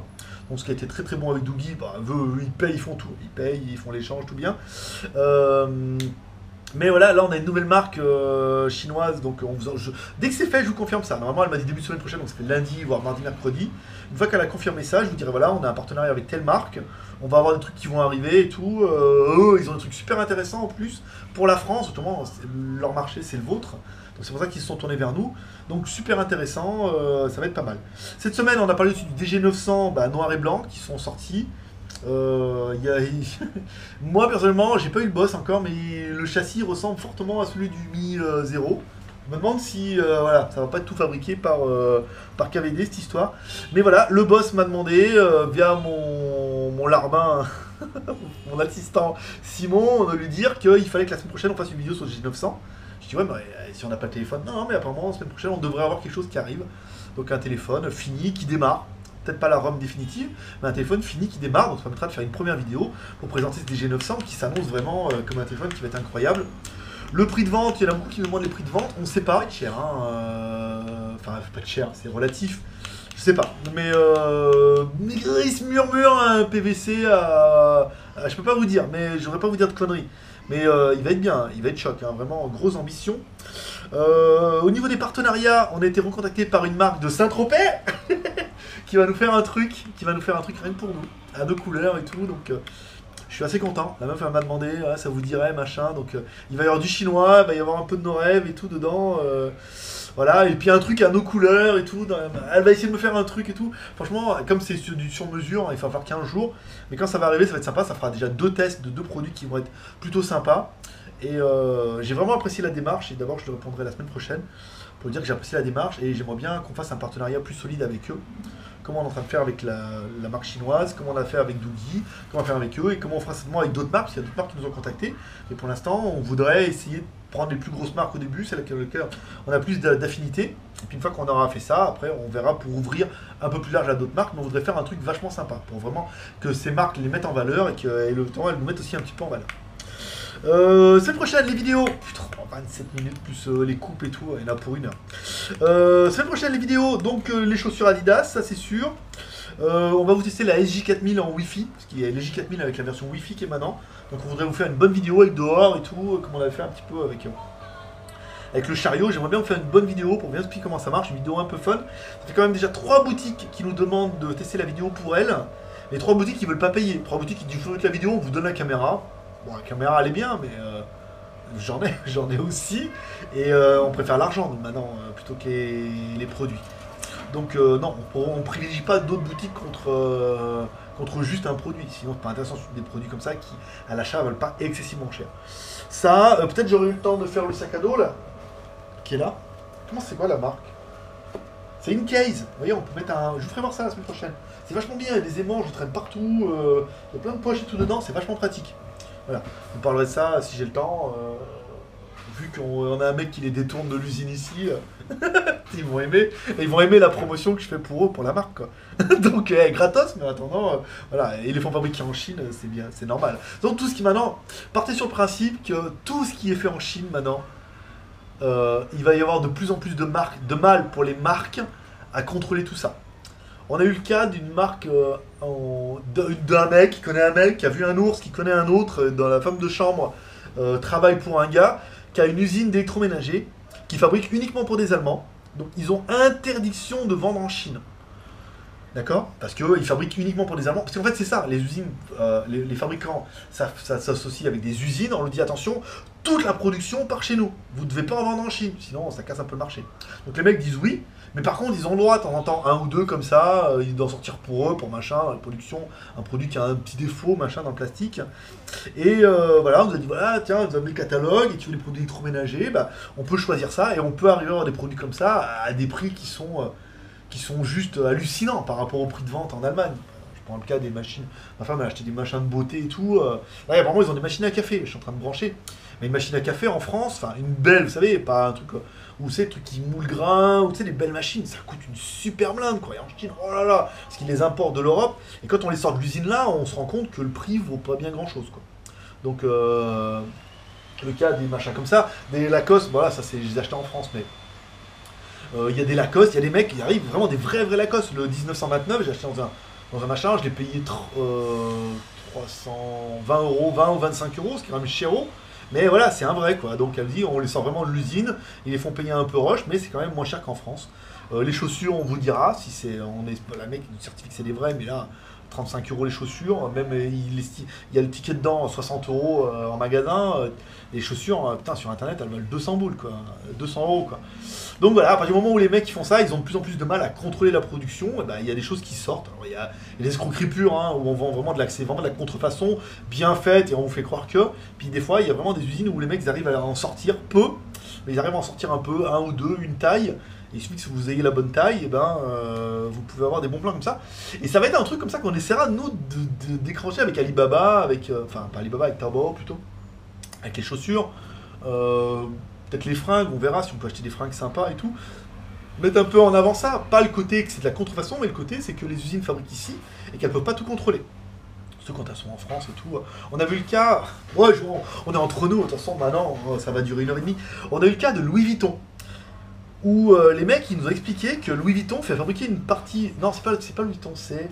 Donc ce qui a été très très bon avec Doogie, bah, ils payent, ils font tout. Ils payent, ils font l'échange, tout bien. Mais voilà, là on a une nouvelle marque chinoise, donc dès que c'est fait, je vous confirme ça. Normalement, elle m'a dit début de semaine prochaine, donc ça fait lundi, voire mardi, mercredi. Une fois qu'elle a confirmé ça, je vous dirai voilà, on a un partenariat avec telle marque, on va avoir des trucs qui vont arriver et tout. Eux, ils ont des trucs super intéressants en plus pour la France, notamment leur marché, c'est le vôtre. Donc c'est pour ça qu'ils se sont tournés vers nous. Donc super intéressant, ça va être pas mal. Cette semaine, on a parlé aussi du DG900 noir et blanc qui sont sortis. Moi personnellement j'ai pas eu le boss encore, mais le châssis ressemble fortement à celui du Mi 0. Je me demande si voilà, ça va pas être tout fabriqué par KVD cette histoire. Mais voilà, le boss m'a demandé via mon larbin, mon assistant Simon, de lui dire qu'il fallait que la semaine prochaine on fasse une vidéo sur le G900. Je dis ouais, mais si on n'a pas de téléphone, non mais apparemment la semaine prochaine on devrait avoir quelque chose qui arrive. Donc un téléphone fini qui démarre. Peut-être pas la ROM définitive, mais un téléphone fini qui démarre, donc ça permettra de faire une première vidéo pour présenter ce DG900 qui s'annonce vraiment comme un téléphone qui va être incroyable. Le prix de vente, il y en a beaucoup qui me demandent les prix de vente, on ne sait pas, cher, hein, enfin pas de cher, c'est relatif, je sais pas, mais il se murmure un PVC je peux pas vous dire, mais je voudrais pas vous dire de conneries. Mais il va être bien, il va être choc, hein, vraiment grosse ambition. Au niveau des partenariats, on a été recontacté par une marque de Saint-Tropez qui va nous faire un truc, rien que pour nous, à 2 couleurs et tout, donc je suis assez content. La meuf elle m'a demandé, ah, ça vous dirait, machin, donc il va y avoir du chinois, il va y avoir un peu de nos rêves et tout dedans, voilà, et puis un truc à nos couleurs et tout, elle va essayer de me faire un truc et tout. Franchement, comme c'est du sur-mesure, il va falloir 15 jours, mais quand ça va arriver, ça va être sympa, ça fera déjà 2 tests de 2 produits qui vont être plutôt sympas. Et j'ai vraiment apprécié la démarche, et d'abord je te répondrai la semaine prochaine pour dire que j'ai apprécié la démarche et j'aimerais bien qu'on fasse un partenariat plus solide avec eux. Comment on est en train de faire avec la marque chinoise, comment on a fait avec Doogie, comment on va faire avec eux et comment on fera certainement avec d'autres marques, parce qu'il y a d'autres marques qui nous ont contactés. Et pour l'instant, on voudrait essayer prendre les plus grosses marques au début, c'est avec lesquelles on a plus d'affinité. Et puis une fois qu'on aura fait ça, après on verra pour ouvrir un peu plus large à d'autres marques, mais on voudrait faire un truc vachement sympa, pour vraiment que ces marques les mettent en valeur et que le temps elles nous mettent aussi un petit peu en valeur. Semaine prochaine, les vidéos. Putain, 27 minutes plus les coupes et tout, il y en a pour 1 heure. Semaine prochaine, les vidéos. Donc, les chaussures Adidas, ça c'est sûr. On va vous tester la SJ4000 en Wi-Fi, parce qu'il y a la SJ4000 avec la version Wi-Fi qui est maintenant. Donc, on voudrait vous faire une bonne vidéo avec dehors et tout, comme on avait fait un petit peu avec le chariot. J'aimerais bien vous faire une bonne vidéo pour bien expliquer comment ça marche, une vidéo un peu fun. Ça fait quand même déjà 3 boutiques qui nous demandent de tester la vidéo pour elles. Les 3 boutiques qui veulent pas payer. 3 boutiques qui disent il faut mettre la vidéo, on vous donne la caméra. Bon, la caméra elle est bien, mais j'en ai aussi. Et on préfère l'argent maintenant plutôt que les produits. Donc non, on ne privilégie pas d'autres boutiques contre juste un produit. Sinon, c'est pas intéressant sur des produits comme ça qui, à l'achat, ne valent pas excessivement cher. Ça, peut-être j'aurais eu le temps de faire le sac à dos là, qui est là. Comment c'est quoi la marque? C'est une case. Vous voyez, on peut mettre un. Je vous ferai voir ça la semaine prochaine. C'est vachement bien, il y a des aimants, je traîne partout. Il y a plein de poches et tout dedans, c'est vachement pratique. Voilà, je vous parlerai de ça si j'ai le temps. Vu qu'on a un mec qui les détourne de l'usine ici, ils vont aimer. Et ils vont aimer la promotion que je fais pour eux, pour la marque, quoi. Donc, gratos, mais en attendant, voilà, et ils les font fabriquer en Chine, c'est bien, c'est normal. Donc, tout ce qui maintenant, partez sur le principe que tout ce qui est fait en Chine maintenant, il va y avoir de plus en plus de mal pour les marques à contrôler tout ça. On a eu le cas d'une marque, d'un mec qui connaît un mec, qui a vu un ours, qui connaît un autre, dans la femme de chambre, travaille pour un gars, qui a une usine d'électroménager, qui fabrique uniquement pour des Allemands. Donc ils ont interdiction de vendre en Chine. D'accord? Parce qu'ils fabriquent uniquement pour des Allemands. Parce qu'en fait c'est ça, les usines, les fabricants, ça s'associe avec des usines, on leur dit attention, toute la production part chez nous. Vous ne devez pas en vendre en Chine, sinon ça casse un peu le marché. Donc les mecs disent oui, mais par contre ils ont le droit, de temps en temps, un ou deux comme ça, ils doivent sortir pour eux, pour machin, la production, un produit qui a un petit défaut, machin, dans le plastique. Et voilà, on nous a dit voilà, tiens, vous avez le catalogue, et tu veux des produits électroménagers, bah, on peut choisir ça, et on peut arriver à avoir des produits comme ça, à des prix qui sont juste hallucinants par rapport au prix de vente en Allemagne. Je prends le cas des machines. Ma femme a acheté des machins de beauté et tout. Là, apparemment, ils ont des machines à café. Je suis en train de brancher. Mais une machine à café en France, enfin, une belle, vous savez, pas un truc où c'est le truc qui moule le grain, ou tu sais, les belles machines, ça coûte une super blinde, quoi. Et en Chine, oh là là, parce qu'ils les importent de l'Europe. Et quand on les sort de l'usine là, on se rend compte que le prix vaut pas bien grand chose, quoi. Donc, le cas des machins comme ça, des Lacoste, voilà, ça, je les ai achetés en France, mais. Il y a des Lacoste, il y a des mecs qui arrivent vraiment des vrais Lacoste. Le 1929, j'ai acheté dans un machin, je l'ai payé 320 euros, 20 ou 25 euros, ce qui est quand même chéro. Mais voilà, c'est un vrai quoi. Donc elle dit, on les sort vraiment de l'usine, ils les font payer un peu roche, mais c'est quand même moins cher qu'en France. Les chaussures, on vous dira, si c'est. La mec nous certifie que c'est des vrais, mais là. 35 euros les chaussures, même il y a le ticket dedans, 60 euros en magasin. Les chaussures, putain, sur internet, elles valent 200 boules, quoi. 200 euros, quoi. Donc voilà, à partir du moment où les mecs qui font ça, ils ont de plus en plus de mal à contrôler la production, et ben, il y a des choses qui sortent. Alors, il y a des escroqueries pures, hein, où on vend vraiment vraiment de la contrefaçon, bien faite, et on vous fait croire que. Puis des fois, il y a vraiment des usines où les mecs ils arrivent à en sortir peu, mais ils arrivent à en sortir un peu, un ou deux, une taille. Il suffit que vous ayez la bonne taille, et ben, vous pouvez avoir des bons plans comme ça. Et ça va être un truc comme ça qu'on essaiera, nous, de décrocher avec Alibaba, enfin, pas Alibaba, avec Taobao plutôt, avec les chaussures, peut-être les fringues, on verra si on peut acheter des fringues sympas et tout. Mettre un peu en avant ça, pas le côté que c'est de la contrefaçon, mais le côté c'est que les usines fabriquent ici et qu'elles peuvent pas tout contrôler. Surtout quand elles sont en France et tout. On a vu le cas, ouais, on est entre nous, de toute façon, maintenant, ça va durer 1h30. On a eu le cas de Louis Vuitton. Où les mecs ils nous ont expliqué que Louis Vuitton fait fabriquer une partie. Non, c'est pas Louis Vuitton, c'est.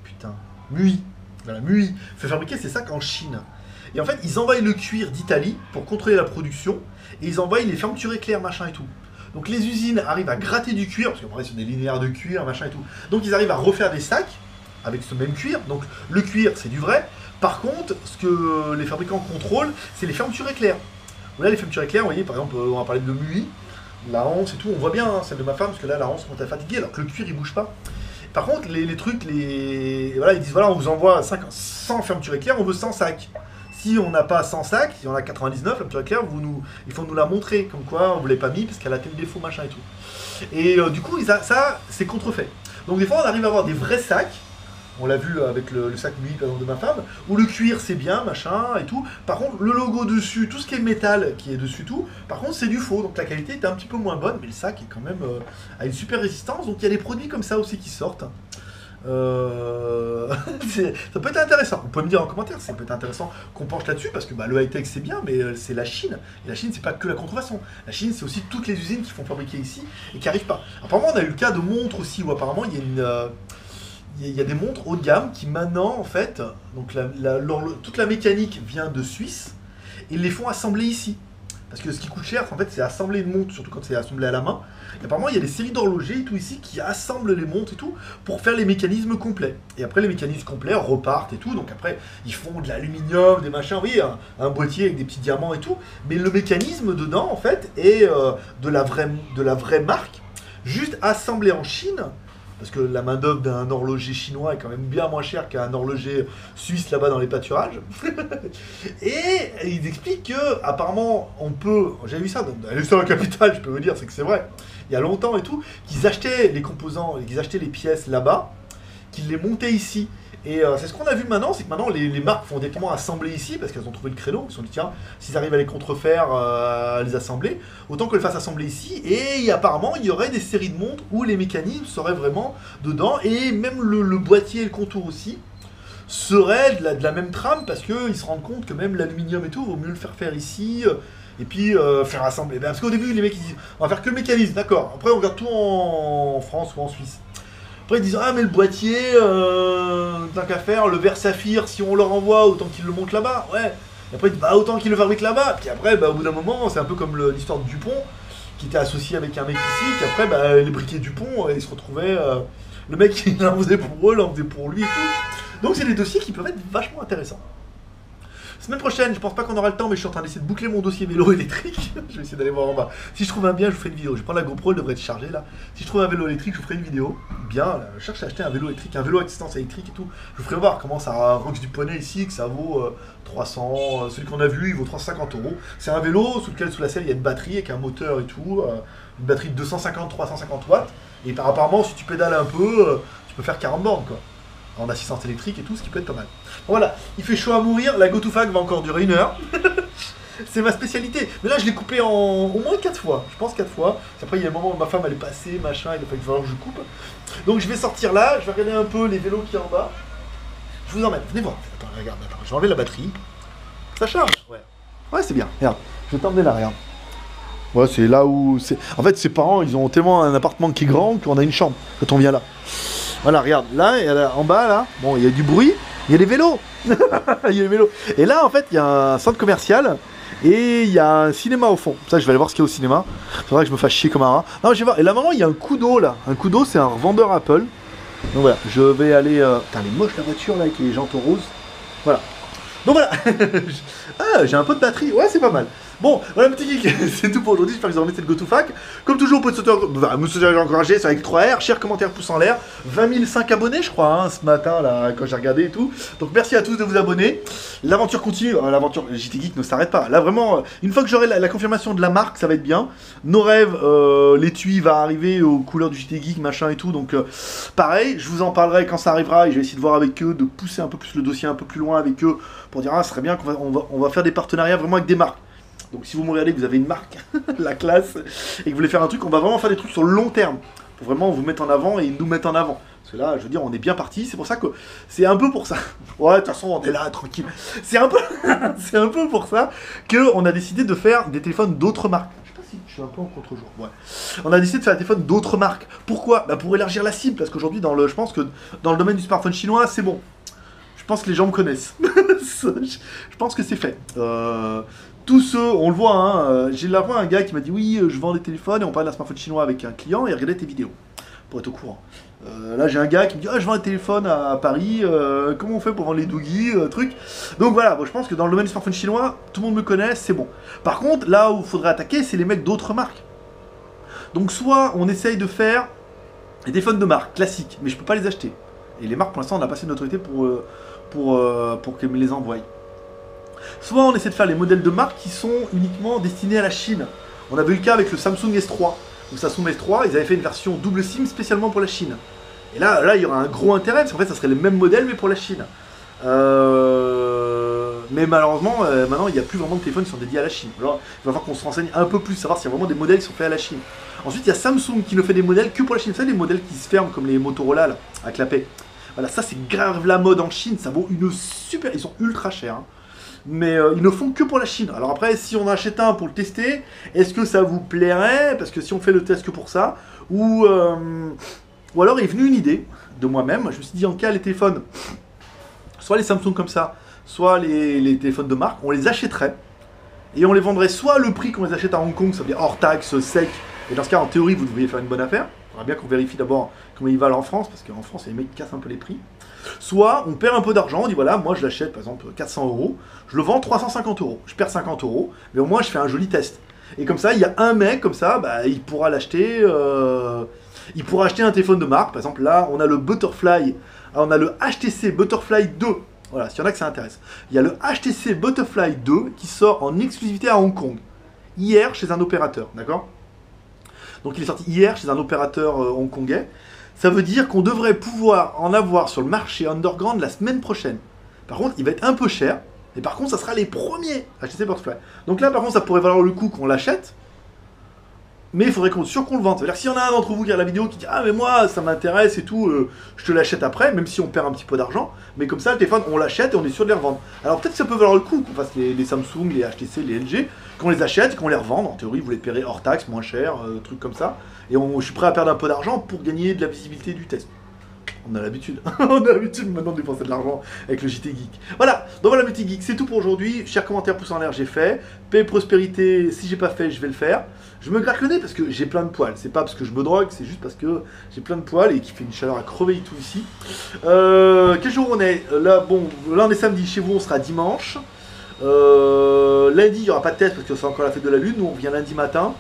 Putain. Mui. Voilà, Mui fait fabriquer ses sacs en Chine. Et en fait, ils envoient le cuir d'Italie pour contrôler la production. Et ils envoient les fermetures éclairs, machin et tout. Donc les usines arrivent à gratter du cuir, parce qu'on parlait sur des linéaires de cuir, machin et tout. Donc ils arrivent à refaire des sacs avec ce même cuir. Donc le cuir, c'est du vrai. Par contre, ce que les fabricants contrôlent, c'est les fermetures éclairs. Là, les fermetures éclairs, vous voyez, par exemple, on va parler de Mui, la hanse et tout, on voit bien hein, celle de ma femme, parce que là, la hanse, quand elle est fatiguée, alors que le cuir, il bouge pas. Par contre, les trucs, voilà, ils disent, voilà, on vous envoie 100 fermetures éclairs, on veut 100 sacs. Si on n'a pas 100 sacs, si on a 99 fermetures éclairs, il faut nous la montrer, comme quoi on ne vous l'avez pas mis, parce qu'elle a tel défaut, machin et tout. Et du coup, ça, c'est contrefait. Donc des fois, on arrive à avoir des vrais sacs, On l'a vu avec le sac Louis, par exemple, de ma femme. Ou le cuir, c'est bien, machin, et tout. Par contre, le logo dessus, tout ce qui est métal qui est dessus, tout, par contre, c'est du faux. Donc la qualité est un petit peu moins bonne, mais le sac est quand même a une super résistance. Donc il y a des produits comme ça aussi qui sortent. Ça peut être intéressant. Vous pouvez me dire en commentaire, ça peut être intéressant qu'on penche là-dessus, parce que bah, le high-tech c'est bien, mais c'est la Chine. Et la Chine, c'est pas que la contrefaçon. La Chine, c'est aussi toutes les usines qui font fabriquer ici et qui arrivent pas. Apparemment, on a eu le cas de montres aussi, où apparemment il y a il y a des montres haut de gamme qui maintenant, en fait, donc toute la mécanique vient de Suisse, et ils les font assembler ici. Parce que ce qui coûte cher, en fait, c'est assembler une montre, surtout quand c'est assemblé à la main. Et apparemment, il y a des séries d'horlogers et tout ici qui assemblent les montres et tout pour faire les mécanismes complets. Et après, les mécanismes complets repartent et tout. Donc après, ils font de l'aluminium, des machins, oui, un boîtier avec des petits diamants et tout. Mais le mécanisme dedans, en fait, est de la vraie marque, juste assemblé en Chine. Parce que la main-d'œuvre d'un horloger chinois est quand même bien moins chère qu'un horloger suisse là-bas dans les pâturages. Et ils expliquent que, apparemment, on peut. J'avais vu ça dans l'histoire de la capitale, je peux vous dire, c'est que c'est vrai. Il y a longtemps et tout, qu'ils achetaient les composants, qu'ils achetaient les pièces là-bas, qu'ils les montaient ici. Et c'est ce qu'on a vu maintenant, c'est que maintenant les marques font directement assembler ici parce qu'elles ont trouvé le créneau. Ils se sont dit tiens, s'ils arrivent à les contrefaire, à les assembler, autant qu'on les fasse assembler ici. Et apparemment il y aurait des séries de montres où les mécanismes seraient vraiment dedans et même le boîtier et le contour aussi seraient de la même trame parce qu'ils se rendent compte que même l'aluminium et tout, vaut mieux le faire ici. Et puis faire assembler. Parce qu'au début les mecs ils disent on va faire que le mécanisme, d'accord. Après on regarde tout en France ou en Suisse. Après ils disent ah mais le boîtier, tant qu'à faire, le verre saphir, si on leur envoie, autant qu'ils le montent là-bas, ouais. Et après ils disent bah autant qu'ils le fabriquent là-bas. Puis après bah, au bout d'un moment, c'est un peu comme l'histoire de Dupont, qui était associé avec un mec ici, puis après bah, les briquets Dupont, ils se retrouvaient, le mec il en faisait pour eux, il en faisait pour lui et tout. Donc c'est des dossiers qui peuvent être vachement intéressants. Semaine prochaine, je pense pas qu'on aura le temps, mais je suis en train d'essayer de boucler mon dossier vélo électrique. Je vais essayer d'aller voir en bas. Si je trouve un bien, je vous ferai une vidéo. Je prends la GoPro, elle devrait être chargée là. Si je trouve un vélo électrique, je vous ferai une vidéo. Bien, là, je cherche à acheter un vélo électrique, un vélo à assistance électrique et tout. Je vous ferai voir comment ça Rox du Poney ici, que ça vaut 300. Celui qu'on a vu, il vaut 350 €. C'est un vélo sous lequel, sous la selle, il y a une batterie avec un moteur et tout. Une batterie de 250-350 watts. Et apparemment, si tu pédales un peu, tu peux faire 40 bornes quoi. En assistance électrique et tout, ce qui peut être pas mal. Voilà, il fait chaud à mourir, la GoToFac va encore durer 1 heure. C'est ma spécialité. Mais là, je l'ai coupé au moins 4 fois. Je pense 4 fois. Après, il y a un moment où ma femme, elle est passée, machin, il a fallu que je coupe. Donc, je vais sortir là, je vais regarder un peu les vélos qu'il y a en bas. Je vous emmène, venez voir. Attends, regarde, attends, je vais enlever la batterie. Ça charge. Ouais. Ouais, c'est bien. Regarde, je vais t'emmener là, regarde. Ouais, c'est là où... En fait, ses parents, ils ont tellement un appartement qui est grand qu'on a une chambre quand on vient là. Voilà, regarde, là, en bas, là, bon, il y a du bruit, il y a des vélos. Il y a des vélos. Et là, en fait, il y a un centre commercial et il y a un cinéma au fond. Ça, je vais aller voir ce qu'il y a au cinéma. C'est vrai que je me fasse chier comme un rat. Non, je vais voir. Et là, maintenant, il y a un Kudo, là. Un Kudo, c'est un revendeur Apple. Donc voilà, je vais aller... Putain, elle est moche, la voiture, là, avec les jantes roses. Voilà. Donc voilà. Ah, j'ai un peu de batterie. Ouais, c'est pas mal. Bon, voilà, petit geek, c'est tout pour aujourd'hui. J'espère que vous avez aimé cette GoToFac. Comme toujours, vous pouvez me soutenir, encourager, c'est avec 3R, share, commentaire, pouce en l'air. 20 005 abonnés, je crois, hein, ce matin, là, quand j'ai regardé et tout. Donc merci à tous de vous abonner. L'aventure continue, l'aventure JT Geek ne s'arrête pas. Là, vraiment, une fois que j'aurai la confirmation de la marque, ça va être bien. Nos rêves, l'étui va arriver aux couleurs du JT Geek, machin et tout. Donc, pareil, je vous en parlerai quand ça arrivera et je vais essayer de voir avec eux, de pousser un peu plus le dossier un peu plus loin avec eux pour dire, ah, ce serait bien qu'on va faire des partenariats vraiment avec des marques. Donc si vous me regardez que vous avez une marque, la classe, et que vous voulez faire un truc, on va vraiment faire des trucs sur le long terme. Pour vraiment vous mettre en avant et nous mettre en avant. Parce que là, je veux dire, on est bien parti, c'est pour ça que... C'est un peu pour ça. Ouais, de toute façon, on est là, tranquille. C'est un peu pour ça qu'on a décidé de faire des téléphones d'autres marques. Je sais pas si je suis un peu en contre-jour. Ouais. On a décidé de faire des téléphones d'autres marques. Pourquoi? Bah pour élargir la cible, parce qu'aujourd'hui, je pense que dans le domaine du smartphone chinois, c'est bon. Je pense que les gens me connaissent. Je pense que c'est fait. Tous ceux, on le voit, hein, j'ai la fois un gars qui m'a dit oui, je vends des téléphones et on parle d'un smartphone chinois avec un client et regardait tes vidéos pour être au courant. Là j'ai un gars qui me dit ah, je vends des téléphones à Paris, comment on fait pour vendre les Doogie, truc. Donc voilà, bon, je pense que dans le domaine du smartphone chinois, tout le monde me connaît, c'est bon. Par contre, là où il faudrait attaquer, c'est les mecs d'autres marques. Donc soit on essaye de faire des téléphones de marque classiques, mais je peux pas les acheter. Et les marques pour l'instant on a passé de autorité pour qu'elles me les envoient. Soit on essaie de faire les modèles de marque qui sont uniquement destinés à la Chine. On avait eu le cas avec le Samsung S3. Le Samsung S3, ils avaient fait une version double SIM spécialement pour la Chine. Et là, il y aura un gros intérêt, parce qu'en fait, ça serait le même modèle, mais pour la Chine. Mais malheureusement, maintenant, il n'y a plus vraiment de téléphones qui sont dédiés à la Chine. Alors, il va falloir qu'on se renseigne un peu plus, savoir s'il y a vraiment des modèles qui sont faits à la Chine. Ensuite, il y a Samsung qui ne fait des modèles que pour la Chine. Vous savez, les modèles qui se ferment, comme les Motorola, là, à clapet. Voilà, ça, c'est grave la mode en Chine. Ça vaut une super... Ils sont ultra chers, hein. Mais ils ne font que pour la Chine. Alors après, si on en achète un pour le tester, est-ce que ça vous plairait? Parce que si on fait le test que pour ça, ou alors est venue une idée de moi-même. Je me suis dit, en cas, les téléphones, soit les Samsung comme ça, soit les téléphones de marque, on les achèterait et on les vendrait soit le prix qu'on les achète à Hong Kong, ça veut dire hors taxe, sec, et dans ce cas, en théorie, vous devriez faire une bonne affaire. Il faudra bien qu'on vérifie d'abord comment ils valent en France, parce qu'en France, les mecs cassent un peu les prix. Soit on perd un peu d'argent, on dit voilà, moi je l'achète par exemple 400 €, je le vends 350 €, je perds 50 €, mais au moins je fais un joli test. Et comme ça, il y a un mec comme ça, bah, il pourra l'acheter, il pourra acheter un téléphone de marque. Par exemple, là, on a le Butterfly, on a le HTC Butterfly 2. Voilà, s'il y en a que ça intéresse. Il y a le HTC Butterfly 2 qui sort en exclusivité à Hong Kong, hier chez un opérateur, d'accord? Donc il est sorti hier chez un opérateur hongkongais. Ça veut dire qu'on devrait pouvoir en avoir sur le marché underground la semaine prochaine. Par contre, il va être un peu cher. Et par contre, ça sera les premiers HTC Butterfly. Donc là, par contre, ça pourrait valoir le coup qu'on l'achète. Mais il faudrait qu'on le vende. C'est-à-dire que s'il y en a un d'entre vous qui regarde la vidéo qui dit « Ah, mais moi, ça m'intéresse et tout, je te l'achète après », même si on perd un petit peu d'argent. Mais comme ça, le téléphone, on l'achète et on est sûr de les revendre. Alors peut-être que ça peut valoir le coup qu'on fasse les Samsung, les HTC, les LG, qu'on les achète et qu'on les revende. En théorie, vous les paierez hors taxe, moins cher, trucs comme ça. Et je suis prêt à perdre un peu d'argent pour gagner de la visibilité du test. On a l'habitude. On a l'habitude maintenant de dépenser de l'argent avec le JT Geek. Voilà, donc voilà, le petit geek, c'est tout pour aujourd'hui. Chers commentaires, pouce en l'air, j'ai fait. Paix, prospérité, si j'ai pas fait, je vais le faire. Je me gratte le nez parce que j'ai plein de poils. C'est pas parce que je me drogue, c'est juste parce que j'ai plein de poils et qu'il fait une chaleur à crever et tout ici. Quel jour on est? Là, bon, là on est samedi, chez vous on sera dimanche. Lundi, il n'y aura pas de test parce que c'est encore la fête de la lune. Nous on vient lundi matin.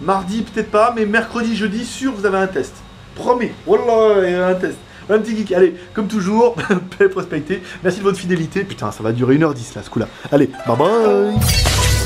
Mardi, peut-être pas, mais mercredi, jeudi, sûr, vous avez un test. Promis. Wallah, il y a un test. Un petit geek, allez, comme toujours, paix, prospérité, merci de votre fidélité. Putain, ça va durer 1h10 là, ce coup-là. Allez, bye bye.